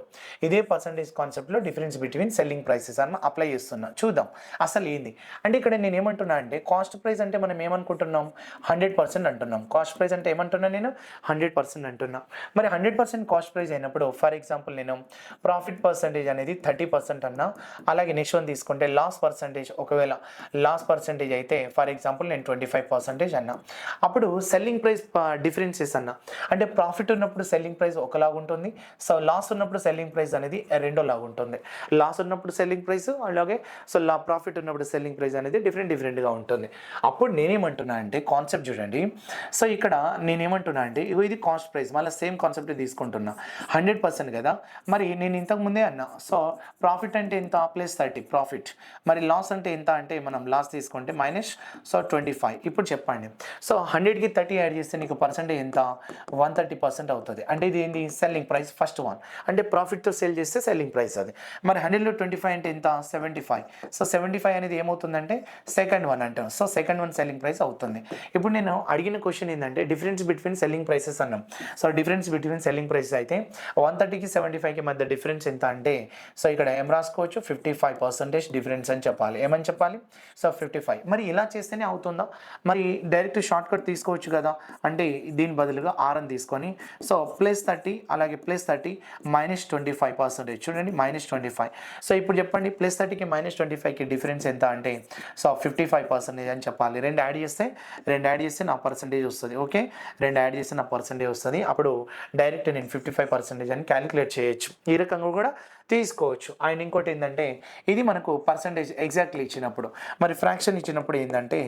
ఇదే పర్సంటేజ్ కాన్సెప్ట్లో డిఫరెన్స్ బిట్వీన్ సెల్లింగ్ ప్రైసెస్ అని అప్లై చేస్తున్నా. చూద్దాం అసలు ఏంది అంటే ఇక్కడ నేను ఏమంటున్నా అంటే కాస్ట్ ప్రైస్ అంటే మనం ఏమనుకుంటున్నాం 100% అంటున్నాం. కాస్ట్ ప్రైస్ అంటే ఏమంటున్నా నేను 100% అంటున్నా. మరి 100% కాస్ట్ ప్రైస్ అయినప్పుడు ఫర్ ఎగ్జాంపుల్ నేను ప్రాఫిట్ పర్సంటేజ్ అనేది 30% అన్నా, అలాగే నెక్స్ట్ వన్ తీసుకుంటే లాస్ పర్సంటేజ్, ఒకవేళ లాస్ పర్సంటేజ్ అయితే ఫర్ ఎగ్జాంపుల్ నేను 25% అన్నా. అప్పుడు సెల్లింగ్ ప్రైస్ డిఫరెన్సెస్ అన్నా అంటే ప్రాఫిట్ ఉన్నప్పుడు సెల్లింగ్ ప్రైస్ ఒకలాగా ఉంటుంది, సో లాస్ ఉన్నప్పుడు సెల్లింగ్ ప్రైస్ అనేది రెండోలాగా ఉంటుంది. లాస్ ఉన్నప్పుడు సెల్లింగ్ ప్రైస్ అలాగే సో ప్రాఫిట్ ఉన్నప్పుడు సెల్లింగ్ ప్రైస్ అనేది డిఫరెంట్గా ఉంటుంది. అప్పుడు నేనేమంటున్నా అంటే కాన్సెప్ట్ చూడండి. సో ఇక్కడ నేనేమంటున్నా అంటే ఇది కాస్ట్ ప్రైస్, మళ్ళీ సేమ్ కాన్సెప్ట్ తీసుకుంటున్నా 100% కదా. మరి నేను ఇంతకు ముందే అన్నా సో ప్రాఫిట్ అంటే ఎంత +30 ప్రాఫిట్, మరి లాస్ అంటే ఎంత అంటే మనం లాస్ తీసుకుంటే -25. ఇప్పుడు చెప్పండి సో 100కి 30 యాడ్ చేస్తే నీకు పర్సెంటేజ్ ఎంత 130% అవుతుంది. అంటే ఇది ఏంటి సెల్లింగ్ ప్రైస్ ఫస్ట్ వన్, అంటే ప్రాఫిట్తో సేల్ చేస్తే సెల్లింగ్ ప్రైస్ అది. మరి 100లో 25 అంటే ఎంత 75. సో 75 అనేది ఏమవుతుందంటే సెకండ్ వన్ అంటాం. So second one selling price అవుతుంది. ఇప్పుడు నేను అడిగిన క్వశ్చన్ ఏంటంటే డిఫరెన్స్ బిట్వీన్ సెల్లింగ్ ప్రైసెస్ అన్నాం. So difference between selling prices అయితే 130కి 75కి మధ్య డిఫరెన్స్ ఎంత అంటే సో ఇక్కడ ఏం రాసుకోవచ్చు 55% డిఫరెన్స్ అని చెప్పాలి. ఏమని చెప్పాలి సో 55. మరి ఇలా చేస్తేనే అవుతుందా, మరి డైరెక్ట్ షార్ట్ కట్ తీసుకోవచ్చు కదా. అంటే దీని బదులుగా R అని తీసుకొని సో +30 అలాగే +30 -25% చూడండి -25. సో ఇప్పుడు చెప్పండి +30కి -25కి డిఫరెన్స్ ఎంత అంటే సో 55% అని చెప్పాలి. రెండు యాడ్ చేస్తే నా పర్సంటేజ్ వస్తుంది. ఓకే, రెండు యాడ్ చేస్తే నా పర్సంటేజ్ వస్తుంది. అప్పుడు డైరెక్ట్ నేను 55% అని క్యాలిక్యులేట్ చేయొచ్చు. ఈ రకంగా కూడా తీసుకోవచ్చు. అండ్ ఇంకోటి ఏంటంటే ఇది మనకు పర్సంటేజ్ ఎగ్జాక్ట్లీ ఇచ్చినప్పుడు, మరి ఫ్రాక్షన్ ఇచ్చినప్పుడు ఏంటంటే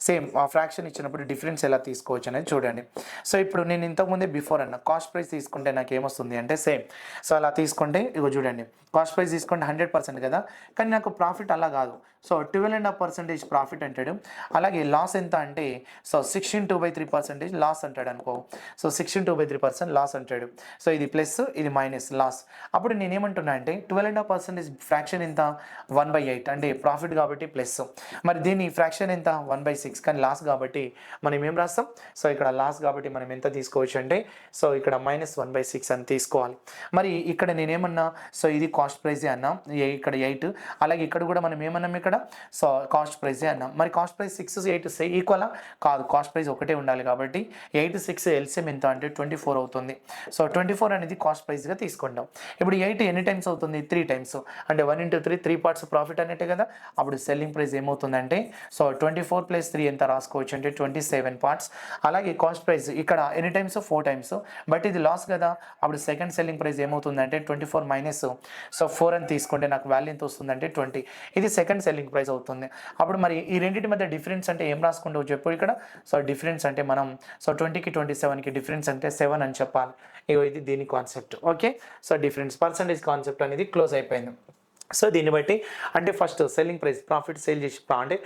సేమ్ ఆ ఫ్రాక్షన్ ఇచ్చినప్పుడు డిఫరెన్స్ ఎలా తీసుకోవచ్చు అనేది చూడండి. సో ఇప్పుడు నేను ఇంతకుముందే బిఫోర్ అన్న కాస్ట్ ప్రైస్ తీసుకుంటే నాకు ఏమొస్తుంది అంటే సేమ్ సో అలా తీసుకుంటే ఇగో చూడండి కాస్ట్ ప్రైస్ తీసుకుంటే 100% కదా, కానీ నాకు ప్రాఫిట్ అలా కాదు. సో 12.5% ప్రాఫిట్ అంటాడు. అలాగే లాస్ ఎంత అంటే సో 16.2/3% లాస్ అంటాడు అనుకో. సో 16.2/3% లాస్ అంటాడు. సో ఇది ప్లస్ ఇది మైనస్ లాస్. అప్పుడు నేనేమంటున్నా అంటే 12.5% ఫ్రాక్షన్ ఎంత 1/8 అంటే ప్రాఫిట్ కాబట్టి ప్లస్, మరి దీని ఫ్రాక్షన్ ఎంత 1/6 కానీ లాస్ కాబట్టి మనం ఏం రాస్తాం సో ఇక్కడ లాస్ కాబట్టి మనం ఎంత తీసుకోవచ్చు అంటే సో ఇక్కడ -1/6 అని తీసుకోవాలి. మరి ఇక్కడ నేనేమన్నా సో ఇది కాస్ట్ ప్రైజే అన్నాం, ఇక్కడ 8, అలాగే ఇక్కడ కూడా మనం ఏమన్నాం ఇక్కడ సో కాస్ట్ ప్రైజే అన్నాం. మరి కాస్ట్ ప్రైస్ 6, 8 ఈక్వలా కాదు, కాస్ట్ ప్రైస్ ఒకటే ఉండాలి కాబట్టి 8, 6 ఎల్సిఎం ఎంత అంటే 24 అవుతుంది. సో 24 అనేది కాస్ట్ ప్రైస్గా తీసుకుంటాం. ఇప్పుడు 8 ఎన్ని టైమ్స్ అవుతుంది 3 టైమ్స్, అంటే 1 × 3 3 పార్ట్స్ ప్రాఫిట్ అనేటే కదా. అప్పుడు సెల్లింగ్ ప్రైస్ ఏమవుతుందంటే సో 24 + 3 ఎంత రాసుకోవచ్చు అంటే 27 పార్ట్స్. అలాగే కాస్ట్ ప్రైస్ ఇక్కడ ఎన్ని టైమ్స్ 4 టైమ్స్, బట్ ఇది లాస్ కదా. అప్పుడు సెకండ్ సెల్లింగ్ ప్రైస్ ఏమవుతుందంటే 24 మైనస్ సో 4 అని తీసుకుంటే నాకు వాల్యూ ఎంత వస్తుందంటే 20. ఇది సెకండ్ సెల్లింగ్ ప్రైస్ అవుతుంది. అప్పుడు మరి ఈ రెండింటి మధ్య డిఫరెన్స్ అంటే ఏం రాసుకుంటావు చెప్పు ఇక్కడ. సో డిఫరెన్స్ అంటే మనం సో 20కి 27కి డిఫరెన్స్ అంటే 7 అని చెప్పాలి. ఇగో ఇది దీని concept. Okay, so difference percentage concept అనేది క్లోజ్ అయిపోయింది. సో దీన్ని బట్టి అంటే first selling price profit sale చేసి అంటే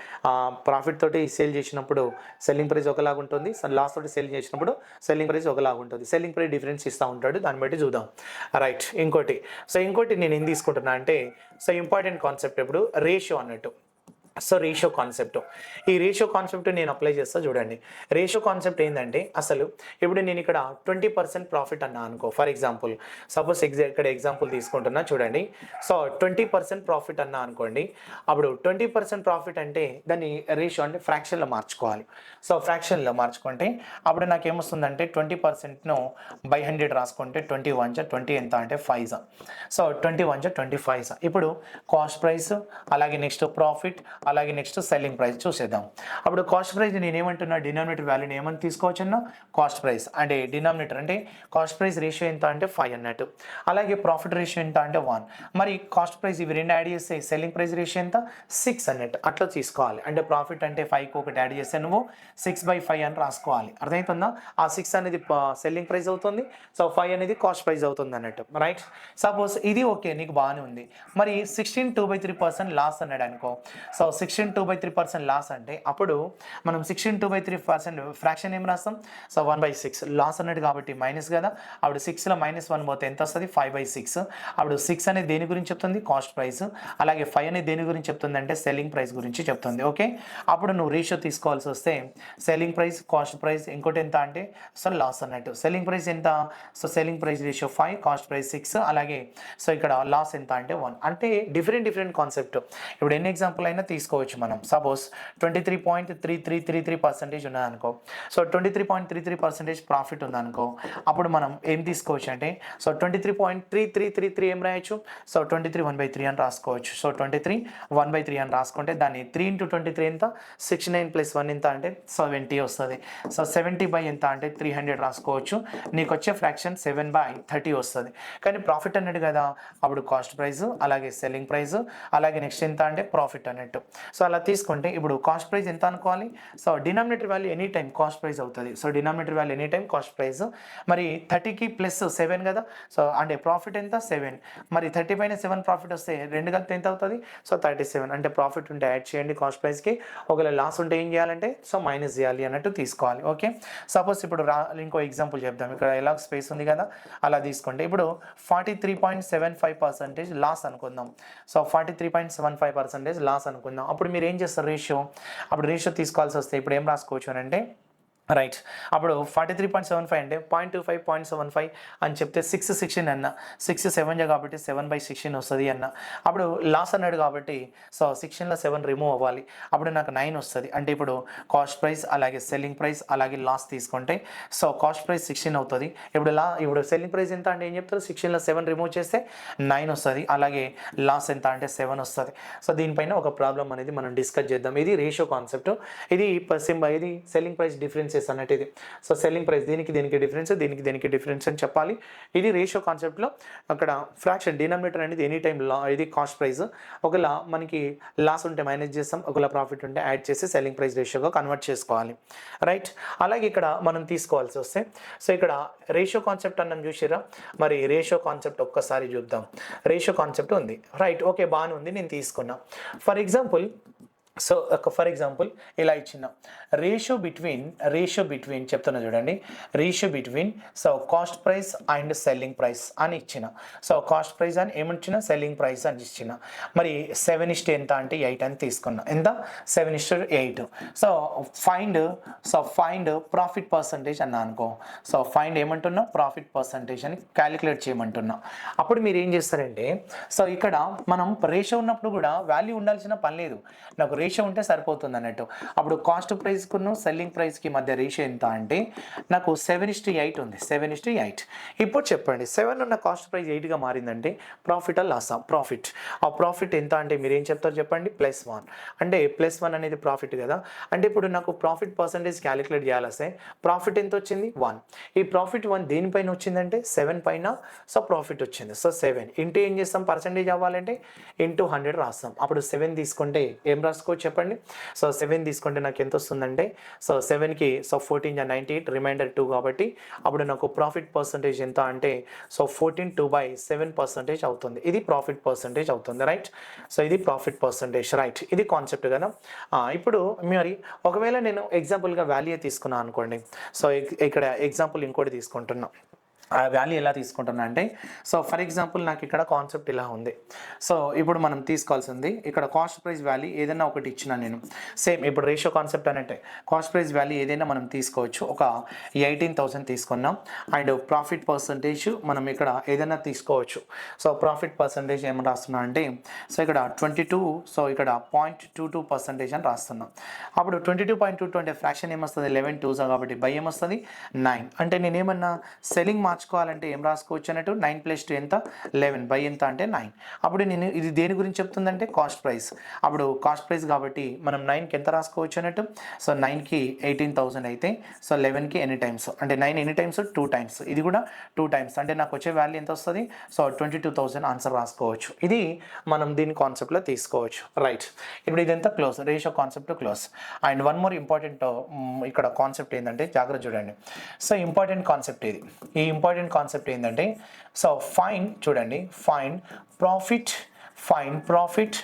ప్రాఫిట్ తోటి సేల్ చేసినప్పుడు సెల్లింగ్ ప్రైస్ ఒకలాగా ఉంటుంది, లాస్ తోటి సేల్ చేసినప్పుడు సెల్లింగ్ ప్రైస్ ఒకలాగా ఉంటుంది. సెల్లింగ్ ప్రైస్ డిఫరెన్స్ ఇస్తూ ఉంటాడు, దాన్ని బట్టి చూద్దాం. రైట్, ఇంకోటి నేను ఏం తీసుకుంటున్నా అంటే సో ఇంపార్టెంట్ కాన్సెప్ట్ ఇప్పుడు రేషియో అన్నట్టు. సో రేషియో కాన్సెప్ట్, ఈ రేషియో కాన్సెప్ట్ నేను అప్లై చేస్తా చూడండి. రేషియో కాన్సెప్ట్ ఏంటంటే అసలు ఇప్పుడు నేను ఇక్కడ 20% ప్రాఫిట్ అన్నా అనుకో. ఫర్ ఎగ్జాంపుల్ సపోజ్ ఇక్కడ ఎగ్జాంపుల్ తీసుకుంటున్నా చూడండి. సో 20% ప్రాఫిట్ అన్నా అనుకోండి. అప్పుడు 20% ప్రాఫిట్ అంటే దాన్ని రేషియో అంటే ఫ్రాక్షన్లో మార్చుకోవాలి. సో ఫ్రాక్షన్లో మార్చుకుంటే అప్పుడు నాకు ఏమొస్తుందంటే 20%ను బై 100 రాసుకుంటే 20 ఎంత అంటే 5. సో 25. ఇప్పుడు కాస్ట్ ప్రైస్ అలాగే నెక్స్ట్ ప్రాఫిట్ అలాగే నెక్స్ట్ సెల్లింగ్ ప్రైస్ చూసేద్దాం. అప్పుడు కాస్ట్ ప్రైస్ నేను ఏమంటున్నా డినామినేటర్ వాల్యూని ఏమని తీసుకోవచ్చన్నా కాస్ట్ ప్రైస్, అంటే డినామినేటర్ అంటే కాస్ట్ ప్రైస్ రేషియో ఎంత అంటే 5 అన్నట్టు. అలాగే ప్రాఫిట్ రేషియో ఎంత అంటే 1. మరి కాస్ట్ ప్రైస్ ఇవి రెండు యాడ్ చేస్తే సెల్లింగ్ ప్రైస్ రేషియో ఎంత 6 అన్నట్టు. అట్లా తీసుకోవాలి. అంటే ప్రాఫిట్ అంటే 5కి ఒకటి యాడ్ చేస్తే నువ్వు 6/5 అని రాసుకోవాలి. అర్థమవుతుందా? ఆ 6 అనేది సెల్లింగ్ ప్రైస్ అవుతుంది, సో 5 అనేది కాస్ట్ ప్రైస్ అవుతుంది అన్నట్టు. రైట్, సపోజ్ ఇది ఓకే నీకు బాగానే ఉంది. మరి 16 2/3% లాస్ అన్నాడు అనుకో. సో 16 2/3% లాస్ అంటే అప్పుడు మనం 16 2/3% ఫ్రాక్షన్ ఏం రాస్తాం? సో 1/6 లాస్ అన్నట్టు కాబట్టి మైనస్ కదా, అప్పుడు 6లో -1 పోతే ఎంత వస్తుంది? 5/6. అప్పుడు 6 అనేది దేని గురించి చెప్తుంది? Cost price. అలాగే 5 అనేది దేని గురించి చెప్తుంది అంటే సెల్లింగ్ ప్రైస్ గురించి చెప్తుంది. ఓకే, అప్పుడు నువ్వు రేషియో తీసుకోవాల్సి వస్తే సెల్లింగ్ ప్రైస్, కాస్ట్ ప్రైస్, ఇంకోటి ఎంత అంటే సో లాస్ అన్నట్టు. సెల్లింగ్ ప్రైస్ ఎంత? So selling price ratio 5, cost price 6, అలాగే సో ఇక్కడ లాస్ ఎంత అంటే 1. అంటే డిఫరెంట్ కాన్సెప్ట్. ఇప్పుడు ఎన్ని ఎగ్జాంపుల్ అయినా తీసుకోవచ్చు మనం. సపోజ్ 23.3333% ఉన్నదనుకో, సో 23.33% ప్రాఫిట్ ఉందనుకో, అప్పుడు మనం ఏం తీసుకోవచ్చు అంటే సో 23.3333 ఏం రాయొచ్చు? సో 23 1/3 అని రాసుకోవచ్చు. సో 23 1/3 అని రాసుకుంటే దాన్ని 3 × 23 ఎంత? 69 + 1 ఎంత అంటే 70 వస్తుంది. సో 70 బై ఎంత అంటే 300 రాసుకోవచ్చు. నీకు వచ్చే ఫ్రాక్షన్ 7/30 వస్తుంది. కానీ ప్రాఫిట్ అన్నట్టు కదా, అప్పుడు కాస్ట్ ప్రైస్, అలాగే సెల్లింగ్ ప్రైస్, అలాగే నెక్స్ట్ ఎంత అంటే ప్రాఫిట్ అన్నట్టు. సో అలా తీసుకుంటే ఇప్పుడు కాస్ట్ ప్రైస్ ఎంత అనుకోవాలి? So denominator value any time cost price అవుతుంది. So denominator value any time cost price. మరి 30కి +7 కదా, సో అంటే ప్రాఫిట్ ఎంత? 7. మరి 30 పైన 7 ప్రాఫిట్ వస్తే 2 కలిపితే ఎంత అవుతుంది? సో 37. అంటే ప్రాఫిట్ ఉంటే యాడ్ చేయండి కాస్ట్ ప్రైస్కి, ఒకవేళ లాస్ ఉంటే ఏం చేయాలంటే సో మైనస్ చేయాలి అన్నట్టు తీసుకోవాలి. ఓకే, సపోజ్ ఇప్పుడు ఇంకో ఎగ్జాంపుల్ చెప్దాం. ఇక్కడ ఎలా స్పేస్ ఉంది కదా, అలా తీసుకుంటే ఇప్పుడు 43.75% లాస్ అనుకుందాం. సో 43.75% లాస్ అనుకుందాం. అప్పుడు మీరు ఏం చేస్తారు? రేషియో. అప్పుడు రేషియో తీసుకోవాల్సి వస్తే ఇప్పుడు ఏం రాసుకోవచ్చు అని అంటే రైట్, అప్పుడు 43.75 అంటే 0.25 0.75 అని చెప్తే 6/16 అన్న, 6 7 కాబట్టి 7/16 వస్తుంది అన్న. అప్పుడు లాస్ అన్నాడు కాబట్టి సో 16లో 7 రిమూవ్ అవ్వాలి, అప్పుడు నాకు 9 వస్తుంది. అంటే ఇప్పుడు కాస్ట్ ప్రైస్, అలాగే సెల్లింగ్ ప్రైస్, అలాగే లాస్ తీసుకుంటే సో కాస్ట్ ప్రైస్ 16 అవుతుంది. ఇప్పుడు సెల్లింగ్ ప్రైస్ ఎంత అంటే ఏం చెప్తారు? 16లో 7 రిమూవ్ చేస్తే 9 వస్తుంది. అలాగే లాస్ ఎంత అంటే 7 వస్తుంది. సో దీనిపైన ఒక ప్రాబ్లం అనేది మనం డిస్కస్ చేద్దాం. ఇది రేషియో కాన్సెప్ట్. ఇది సెల్లింగ్ ప్రైస్ డిఫరెన్స్ అన్నట్టు. ఇది సో సెల్లింగ్ ప్రైస్ దీనికి డిఫరెన్స్, దీనికి డిఫరెన్స్ అని చెప్పాలి. ఇది రేషియో కాన్సెప్ట్లో అక్కడ ఫ్రాక్షన్ డినామినేటర్ అనేది ఎనీ టైం ఇది కాస్ట్ ప్రైస్. ఒకవేళ మనకి లాస్ ఉంటే మైనస్ చేస్తాం, ఒకవేళ ప్రాఫిట్ ఉంటే యాడ్ చేసి సెల్లింగ్ ప్రైస్ రేషియోగా కన్వర్ట్ చేసుకోవాలి. రైట్, అలాగే ఇక్కడ మనం తీసుకోవాల్సి వస్తే సో ఇక్కడ రేషియో కాన్సెప్ట్ అన్నం చూసిరా. మరి రేషియో కాన్సెప్ట్ ఒక్కసారి చూద్దాం. రేషియో కాన్సెప్ట్ ఉంది, రైట్, ఓకే, బాగానే ఉంది, నేను తీసుకున్నా. ఫర్ ఎగ్జాంపుల్ ఇలా ఇచ్చిన రేషియో బిట్వీన్ చెప్తున్నా చూడండి, ratio between so cost price and selling price అని ఇచ్చిన. సో కాస్ట్ ప్రైస్ అని ఏమిచ్చిన? సెల్లింగ్ ప్రైస్ అని ఇచ్చిన. మరి 7:8 ఎంత అంటే 8 అని తీసుకున్నా. ఎంత? 7:8. సో ఫైండ్ ప్రాఫిట్ పర్సంటేజ్ అన్నా అనుకో. సో ఫైండ్ ఏమంటున్నా? ప్రాఫిట్ పర్సంటేజ్ అని క్యాలిక్యులేట్ చేయమంటున్నా. అప్పుడు మీరు ఏం చేస్తారంటే సో ఇక్కడ మనం రేషియో ఉన్నప్పుడు కూడా వాల్యూ ఉండాల్సిన పని లేదు, నాకు రేషియో ఉంటే సరిపోతుంది అన్నట్టు. అప్పుడు కాస్ట్ ప్రైస్కును సెల్లింగ్ ప్రైస్కి మధ్య రేషియో ఎంత అంటే నాకు 7:8 ఉంది. 7:8. ఇప్పుడు చెప్పండి, 7 ఉన్న కాస్ట్ ప్రైస్ 8గా మారిందంటే ప్రాఫిట్ ఆ లాసా? ప్రాఫిట్. ఆ ప్రాఫిట్ ఎంత అంటే మీరు ఏం చెప్తారు చెప్పండి? +1. అంటే +1 అనేది ప్రాఫిట్ కదా. అంటే ఇప్పుడు నాకు ప్రాఫిట్ పర్సంటేజ్ క్యాలిక్యులేట్ చేయాల్సి ప్రాఫిట్ ఎంత వచ్చింది? 1. ఈ ప్రాఫిట్ 1 దేనిపైన వచ్చిందంటే 7 పైన. సో ప్రాఫిట్ వచ్చింది. సో 7 ఇంటూ ఏం చేస్తాం? పర్సంటేజ్ అవ్వాలంటే ఇంటూ 100 రాస్తాం. అప్పుడు 7 తీసుకుంటే ఏం రాసుకోవచ్చు చెప్పండి? సో 7 తీసుకుంటే నాకు ఎంత వస్తుందంటే సో 7కి సో 14 × 98 రిమైండర్ 2 కాబట్టి అప్పుడు నాకు ప్రాఫిట్ పర్సంటేజ్ ఎంత అంటే సో 14 2/7% అవుతుంది. ఇది ప్రాఫిట్ పర్సంటేజ్ అవుతుంది. రైట్, సో ఇది ప్రాఫిట్ పర్సంటేజ్. రైట్, ఇది కాన్సెప్ట్ కదా. ఇప్పుడు మరి ఒకవేళ నేను ఎగ్జాంపుల్గా వాల్యూ తీసుకున్నాను అనుకోండి. సో ఇక్కడ ఎగ్జాంపుల్ ఇంకోటి తీసుకుంటున్నా. ఆ వాల్యూ ఎలా తీసుకుంటున్నా అంటే సో ఫర్ ఎగ్జాంపుల్ నాకు ఇక్కడ కాన్సెప్ట్ ఇలా ఉంది. సో ఇప్పుడు మనం తీసుకోవాల్సింది ఇక్కడ కాస్ట్ ప్రైస్ వాల్యూ ఏదైనా ఒకటి ఇచ్చిన నేను సేమ్ ఇప్పుడు రేషియో కాన్సెప్ట్ అంటే కాస్ట్ ప్రైస్ వాల్యూ ఏదైనా మనం తీసుకోవచ్చు. ఒక 18,000 తీసుకున్నాం. అండ్ ప్రాఫిట్ పర్సంటేజ్ మనం ఇక్కడ ఏదైనా తీసుకోవచ్చు. సో ప్రాఫిట్ పర్సంటేజ్ ఏమని రాస్తున్నా అంటే సో ఇక్కడ 22, సో ఇక్కడ 0.22% అని రాస్తున్నాం. అప్పుడు 22.22 అంటే ఫ్రాక్షన్ ఏమొస్తుంది? 11 2s కాబట్టి బై ఏమొస్తుంది? 9. అంటే నేనేమన్నా సెల్లింగ్ మార్చుకోవాలంటే ఏం రాసుకోవచ్చు అన్నట్టు 9 + 2 ఎంత? 11 బై ఎంత అంటే 9. అప్పుడు నేను ఇది దేని గురించి చెప్తుందంటే కాస్ట్ ప్రైస్. అప్పుడు కాస్ట్ ప్రైస్ కాబట్టి మనం 9కి ఎంత రాసుకోవచ్చు అన్నట్టు సో 9కి 18,000 అయితే సో 11కి ఎన్ని టైమ్స్ అంటే 9 ఎన్ని టైమ్స్? 2 టైమ్స్. ఇది కూడా 2 టైమ్స్ అంటే నాకు వచ్చే వాల్యూ ఎంత వస్తుంది? సో 22,000 ఆన్సర్ రాసుకోవచ్చు. ఇది మనం దీని కాన్సెప్ట్లో తీసుకోవచ్చు. రైట్, ఇప్పుడు ఇదంతా close, ratio concept close. And one more important ఇక్కడ కాన్సెప్ట్ ఏంటంటే జాగ్రత్త చూడండి. సో ఇంపార్టెంట్ కాన్సెప్ట్ ఇది. ఈ ఇంపార్టెంట్ కాన్సెప్ట్ ఏంటంటే సో ఫైండ్ చూడండి, find profit find profit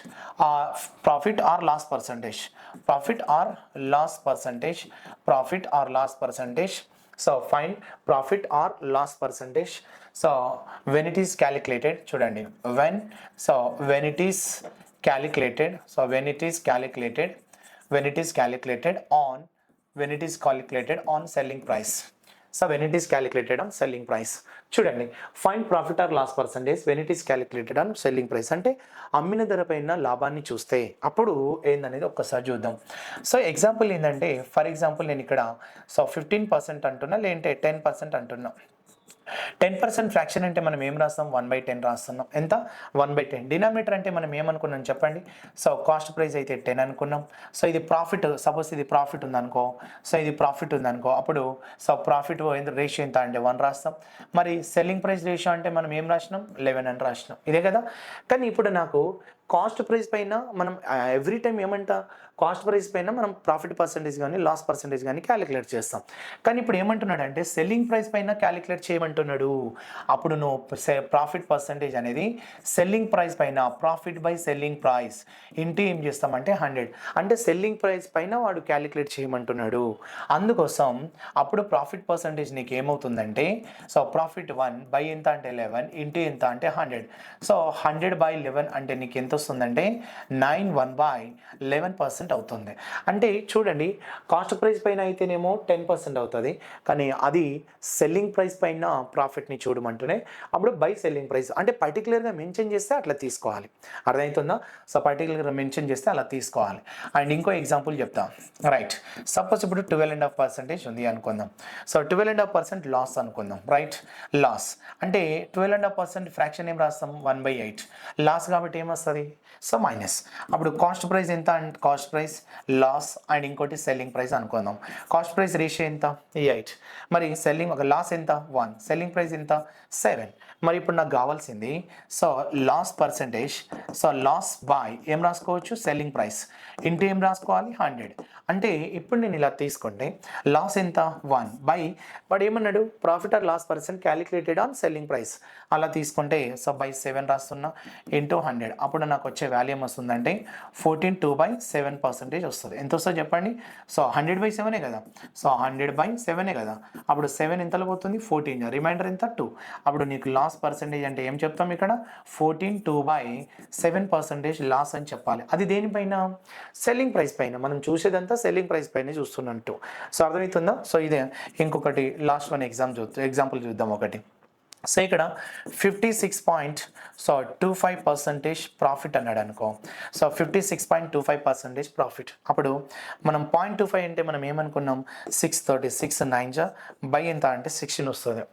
or loss percentage, profit or loss percentage, profit or loss percentage. So find profit or loss percentage. So when it is calculated, చూడండి when it is calculated, when it is calculated on selling price. So when it is calculated on selling price, చూడండి find profit or loss percentage when it is calculated on selling price. అంటే అమ్మిన ధర పైన లాభాన్ని చూస్తే అప్పుడు ఏందనేది ఒక్కసారి చూద్దాం. సో ఎగ్జాంపుల్ ఏంటంటే, ఫర్ ఎగ్జాంపుల్ నేను ఇక్కడ 15% అంటున్నా, లేదంటే 10% అంటున్నా. 10% ఫ్రాక్షన్ అంటే మనం ఏం రాస్తాం, 1/10 రాస్తున్నాం. ఎంత, 1/10. డినామినేటర్ అంటే మనం ఏమనుకున్నాం చెప్పండి. సో కాస్ట్ ప్రైస్ అయితే 10 అనుకున్నాం. సో ఇది ప్రాఫిట్, సపోజ్ ఇది ప్రాఫిట్ ఉందనుకో, అప్పుడు సో ప్రాఫిట్ రేషియో ఎంత అంటే 1 రాస్తాం. మరి సెల్లింగ్ ప్రైస్ రేషియో అంటే మనం ఏం రాసినాం, 11 అని రాసినాం, ఇదే కదా. కానీ ఇప్పుడు నాకు కాస్ట్ ప్రైస్ పైన మనం ఎవ్రీ టైం ఏమంటా, కాస్ట్ ప్రైస్ పైన మనం ప్రాఫిట్ పర్సంటేజ్ కానీ లాస్ పర్సంటేజ్ కానీ క్యాలిక్యులేట్ చేస్తాం. కానీ ఇప్పుడు ఏమంటున్నాడు అంటే సెల్లింగ్ ప్రైస్ పైన క్యాలిక్యులేట్ చేయమంటున్నాడు. అప్పుడు నువ్వు ప్రాఫిట్ పర్సంటేజ్ అనేది సెల్లింగ్ ప్రైస్ పైన profit by selling price into ఏం చేస్తామంటే 100, అంటే సెల్లింగ్ ప్రైస్ పైన వాడు క్యాలిక్యులేట్ చేయమంటున్నాడు. అందుకోసం అప్పుడు ప్రాఫిట్ పర్సంటేజ్ నీకు ఏమవుతుందంటే, సో ప్రాఫిట్ 1 బై ఎంత అంటే 11 ఇంటూ ఎంత అంటే 100. సో 100/11 అంటే నీకు ఎంత వస్తుందంటే 91/11% అవుతుంది. అంటే చూడండి, కాస్ట్ ప్రైస్ పైన అయితేనేమో 10% అవుతుంది, కానీ అది సెల్లింగ్ ప్రైస్ పైన ప్రాఫిట్ని చూడమంటూనే అప్పుడు బై సెల్లింగ్ ప్రైస్ అంటే పర్టికులర్గా మెన్షన్ చేస్తే అట్లా తీసుకోవాలి. అర్థమవుతుందా? సో పర్టికులర్గా మెన్షన్ చేస్తే అలా తీసుకోవాలి. అండ్ ఇంకో ఎగ్జాంపుల్ చెప్తాం. రైట్, సపోజ్ ఇప్పుడు 12.5% ఉంది అనుకుందాం. సో 12.5% లాస్ అనుకుందాం. రైట్, లాస్ అంటే 12.5% ఫ్రాక్షన్ ఏం రాస్తాం, 1/8 లాస్ కాబట్టి ఏమొస్తుంది, సో మైనస్. అప్పుడు కాస్ట్ ప్రైస్ ఎంత అంటే కాస్ట్ ప్రైస్ లాస్ అండ్ ఇంకోటి సెల్లింగ్ ప్రైస్ అనుకుందాం. కాస్ట్ ప్రైస్ రేషియో ఎంత, 8. మరి సెల్లింగ్ ఒక లాస్ ఎంత, 1. సెల్లింగ్ ప్రైస్ ఎంత, 7. మరి ఇప్పుడు నాకు కావాల్సింది so loss percentage. So loss by ఏం రాసుకోవచ్చు, సెల్లింగ్ ప్రైస్ ఇంటూ ఏం రాసుకోవాలి, 100. అంటే ఇప్పుడు నేను ఇలా తీసుకుంటే లాస్ ఎంత, 1 బై వాడు ఏమన్నాడు, profit or loss percent calculated on selling price. అలా తీసుకుంటే సో బై 7 రాస్తున్నా ఇంటూ 100. అప్పుడు నాకు వచ్చే వాల్యూ ఏమొస్తుందంటే 14.2/7% వస్తుంది. ఎంత వస్తుంది చెప్పండి. సో 100/7 కదా, సో 100/7 కదా. అప్పుడు 7 ఎంతలో పోతుంది, 14. రిమైండర్ ఎంత, 2. అప్పుడు నీకు లాస్ పర్సంటేజ్ అంటే ఏం చెప్తాం ఇక్కడ, 14.2/7% లాస్ అని చెప్పాలి. అది దేనిపైన, సెల్లింగ్ ప్రైస్ పైన. మనం చూసేదంతా సెల్లింగ్ ప్రైస్ పైన చూస్తున్నట్టు. సో అర్థమవుతుందా? సో ఇదే ఇంకొకటి లాస్ట్ వన్ ఎగ్జాంపుల్ చూద్దాం ఒకటి. సో ఇక్కడ 56.25% ప్రాఫిట్ అన్నాడు అనుకో. So 56.25% profit. అప్పుడు మనం 0.25 అంటే మనం ఏమనుకున్నాం, 636 9 బై ఎంత అంటే 16 వస్తుంది.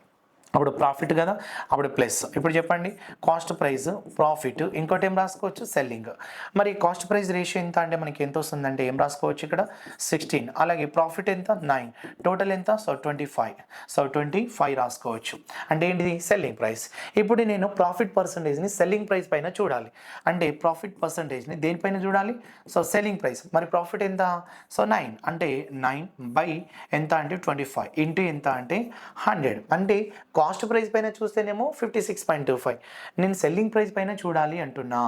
అప్పుడు ప్రాఫిట్ కదా, అప్పుడు ప్లస్. ఇప్పుడు చెప్పండి, కాస్ట్ ప్రైస్ ప్రాఫిట్, ఇంకోటి ఏం రాసుకోవచ్చు, సెల్లింగ్. మరి కాస్ట్ ప్రైస్ రేషియో ఎంత అంటే మనకి ఎంత వస్తుందంటే ఏం రాసుకోవచ్చు ఇక్కడ, 16. అలాగే ప్రాఫిట్ ఎంత, 9. టోటల్ ఎంత, సో 25. సో 25 రాసుకోవచ్చు. అంటే ఏంటిది, సెల్లింగ్ ప్రైస్. ఇప్పుడు నేను ప్రాఫిట్ పర్సంటేజ్ని సెల్లింగ్ ప్రైస్ పైన చూడాలి. అంటే ప్రాఫిట్ పర్సంటేజ్ని దేనిపైన చూడాలి, సో సెల్లింగ్ ప్రైస్. మరి ప్రాఫిట్ ఎంత, సో 9. అంటే 9 బై ఎంత అంటే 25 ఇంటూ ఎంత అంటే 100. అంటే కాస్ట్ ప్రైస్ పైన చూస్తేనేమో 56.25, నేను సెల్లింగ్ ప్రైస్ పైన చూడాలి అంటున్నా.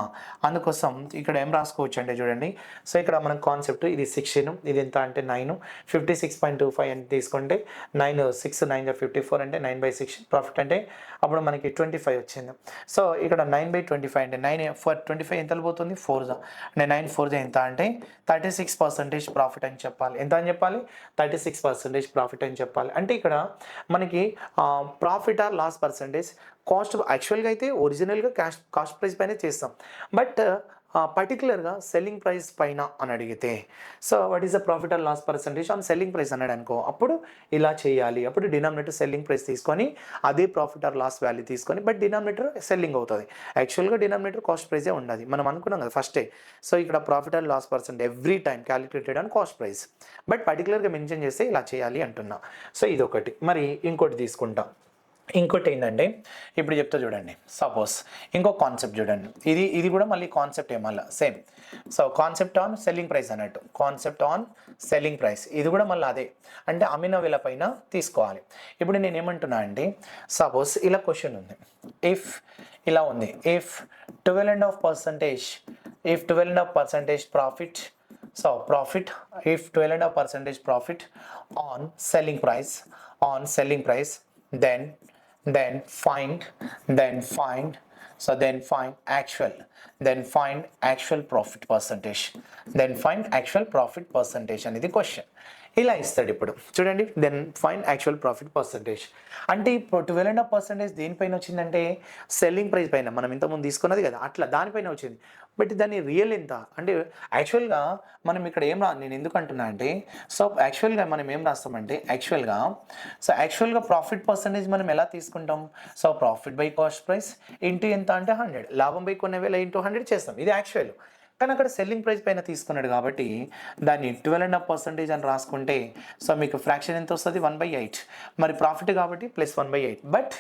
అందుకోసం ఇక్కడ ఏం రాసుకోవచ్చు అంటే చూడండి, సో ఇక్కడ మన కాన్సెప్ట్ ఇది 16, ఇది ఎంత అంటే 9, 56.25 అని తీసుకుంటే 9 6 9 54 అంటే 9/6 ప్రాఫిట్. అంటే అప్పుడు మనకి 25 వచ్చింది. సో ఇక్కడ 9/25 అంటే 9 for 25 ఎంత పోతుంది, 4 అంటే 9 4 ఎంత అంటే 36% ప్రాఫిట్ అని చెప్పాలి. ఎంత అని చెప్పాలి, 36% ప్రాఫిట్ అని చెప్పాలి. అంటే ఇక్కడ మనకి profit or loss percentage cost యాక్చువల్గా అయితే ఒరిజినల్గా కాస్ట్ ప్రైస్ పైన చేస్తాం, బట్ పర్టికులర్గా సెల్లింగ్ ప్రైస్ పైన అని అడిగితే so what is the profit or loss percentage on selling price అన్నాడు అనుకో, అప్పుడు ఇలా చేయాలి. అప్పుడు డినామినేటర్ సెల్లింగ్ ప్రైస్ తీసుకొని అదే ప్రాఫిట్ ఆర్ లాస్ వాల్యూ తీసుకొని, బట్ డినామినేటర్ సెల్లింగ్ అవుతుంది. యాక్చువల్గా డినామినేటర్ కాస్ట్ ప్రైజే ఉండాలి, మనం అనుకున్నాం కదా ఫస్టే. సో ఇక్కడ profit or loss percent every time calculated on cost price, but పర్టికులర్గా మెన్షన్ చేస్తే ఇలా చేయాలి అంటున్నా. సో ఇదొకటి. మరి ఇంకోటి తీసుకుంటాం. ఇంకోటి ఏంటంటే ఇప్పుడు చెప్తా చూడండి. సపోజ్ ఇంకో కాన్సెప్ట్ చూడండి. ఇది కూడా మళ్ళీ కాన్సెప్ట్ మళ్ళీ same. So concept on selling price అన్నట్టు, కాన్సెప్ట్ ఆన్ సెల్లింగ్ ప్రైస్ ఇది కూడా మళ్ళీ అదే, అంటే అమ్మిన వేల పైన తీసుకోవాలి. ఇప్పుడు నేను ఏమంటున్నా అంటే సపోజ్ ఇలా క్వశ్చన్ ఉంది. ఇఫ్ ఇలా ఉంది, if 12.5% if 12.5% profit, so profit, if 12.5% profit on selling price, then find actual profit percentage, అనేది క్వశ్చన్. ఇలా ఇస్తాడు. ఇప్పుడు చూడండి, then find actual profit percentage అంటే ఇప్పుడు 12.5% దేనిపైన వచ్చిందంటే సెల్లింగ్ ప్రైస్ పైన, మనం ఇంతకుముందు తీసుకున్నది కదా అట్లా దానిపైన వచ్చింది. బట్ దాని రియల్ ఎంత అంటే యాక్చువల్గా మనం ఇక్కడ నేను ఎందుకు అంటున్నా అంటే, సో యాక్చువల్గా మనం ఏం రాస్తామంటే యాక్చువల్గా ప్రాఫిట్ పర్సంటేజ్ మనం ఎలా తీసుకుంటాం, so profit by cost price into ఎంత అంటే 100, లాభం బై కొన్ని వేల ఇంటూ 100 చేస్తాం, ఇది యాక్చువల్. కానీ అక్కడ సెల్లింగ్ ప్రైస్ పైన తీసుకున్నాడు కాబట్టి దాన్ని 12.5% అని రాసుకుంటే సో మీకు ఫ్రాక్షన్ ఎంత వస్తుంది, 1/8. మరి ప్రాఫిట్ కాబట్టి ప్లస్ 1/8. బట్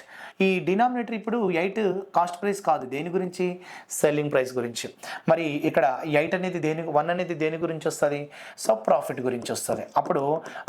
ఈ డినామినేటర్ ఇప్పుడు 8 కాస్ట్ ప్రైస్ కాదు, దేని గురించి, సెల్లింగ్ ప్రైస్ గురించి. మరి ఇక్కడ 1 అనేది దేని గురించి వస్తుంది, సో ప్రాఫిట్ గురించి వస్తుంది. అప్పుడు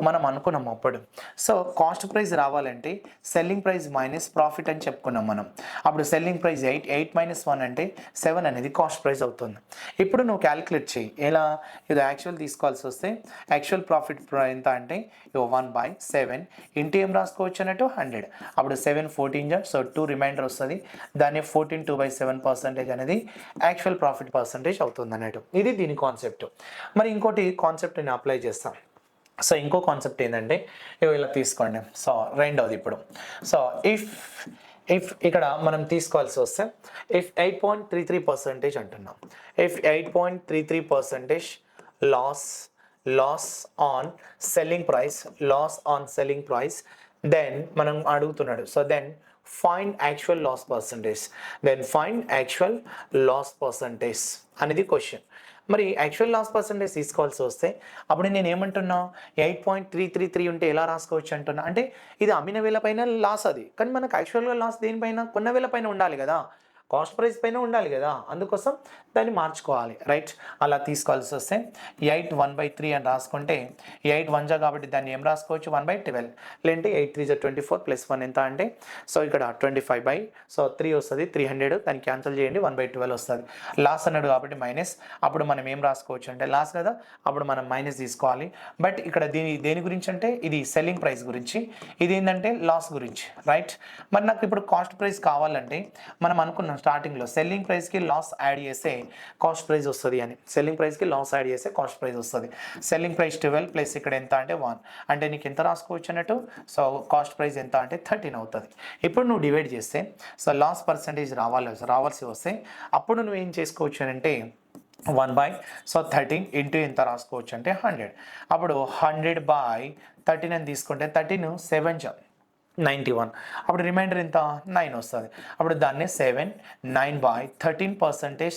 మనం అనుకున్నాం అప్పుడు, సో కాస్ట్ ప్రైస్ రావాలంటే సెల్లింగ్ ప్రైస్ మైనస్ ప్రాఫిట్ అని చెప్పుకున్నాం మనం. అప్పుడు సెల్లింగ్ ప్రైస్ 8 మైనస్ 1 అంటే 7 అనేది కాస్ట్ ప్రైస్ అవుతుంది. ఇప్పుడు నువ్వు క్యాలిక్యులేట్ చేయి. ఎలా, ఇది యాక్చువల్ తీసుకోవాల్సి వస్తే యాక్చువల్ ప్రాఫిట్ ఎంత అంటే 1/7 ఇంటూ ఏం రాసుకోవచ్చు అన్నట్టు 100. అప్పుడు 7 14 సో 2 రిమైండర్ వస్తుంది, దాన్ని 14 2/7% అనేది యాక్చువల్ ప్రాఫిట్ పర్సంటేజ్ అవుతుంది అన్నట్టు. ఇది దీని కాన్సెప్ట్. మరి ఇంకోటి కాన్సెప్ట్ నేను అప్లై చేస్తాను. సో ఇంకో కాన్సెప్ట్ ఏంటంటే ఇలా తీసుకోండి. సో రెండవది ఇప్పుడు, సో ఇఫ్ ఇక్కడ మనం తీసుకోవాల్సి వస్తే ఇఫ్ 8.33% అంటున్నాం, if 8.33% loss on selling price, then మనం అడుగుతున్నాడు, so then find actual loss percentage అనేది క్వశ్చన్. మరి యాక్చువల్ లాస్ పర్సంటేజ్ తీసుకోవాల్సి వస్తే అప్పుడు నేను ఏమంటున్నా, 8.333 ఉంటే ఎలా రాసుకోవచ్చు అంటున్నా, అంటే ఇది అమ్మిన వేల పైన లాస్ అది, కానీ మనకు యాక్చువల్గా లాస్ దేనిపైన, కొన్న వేల పైన ఉండాలి కదా, కాస్ట్ ప్రైస్ పైన ఉండాలి కదా, అందుకోసం దాన్ని మార్చుకోవాలి, రైట్. అలా తీసుకోవాల్సి వస్తే 8 1/3 అని రాసుకుంటే 8 1 కాబట్టి దాన్ని ఏం రాసుకోవచ్చు, 1/12, లేదంటే 8 3 24 ప్లస్ 1 ఎంత అంటే, సో ఇక్కడ 25/3 వస్తుంది, 300, దాన్ని క్యాన్సిల్ చేయండి, 1/12 వస్తుంది. లాస్ అన్నాడు కాబట్టి మైనస్, అప్పుడు మనం ఏం రాసుకోవచ్చు అంటే లాస్ కదా, అప్పుడు మనం మైనస్ తీసుకోవాలి. బట్ ఇక్కడ దేని గురించి అంటే ఇది సెల్లింగ్ ప్రైస్ గురించి, ఇది ఏంటంటే లాస్ గురించి, రైట్. మరి నాకు ఇప్పుడు కాస్ట్ ప్రైస్ కావాలంటే మనం అనుకున్నాం స్టార్టింగ్లో సెల్లింగ్ ప్రైస్కి లాస్ యాడ్ చేస్తే కాస్ట్ ప్రైస్ వస్తుంది అని, సెల్లింగ్ ప్రైస్కి లాస్ యాడ్ చేస్తే కాస్ట్ ప్రైస్ వస్తుంది. సెల్లింగ్ ప్రైస్ 12 ప్లస్ ఇక్కడ ఎంత అంటే 1, అంటే నీకు ఎంత రాసుకోవచ్చు అన్నట్టు, సో కాస్ట్ ప్రైస్ ఎంత అంటే 13 అవుతుంది. ఇప్పుడు నువ్వు డివైడ్ చేస్తే సో లాస్ పర్సంటేజ్ రావాల్సి వస్తే అప్పుడు నువ్వు ఏం చేసుకోవచ్చు అంటే 1/13 ఇంటూ ఎంత రాసుకోవచ్చు అంటే 100. అప్పుడు 100/13 అని తీసుకుంటే 13 7 91, అప్పుడు రిమైండర్ ఎంత 9 వస్తుంది. అప్పుడు దాన్ని 9/13%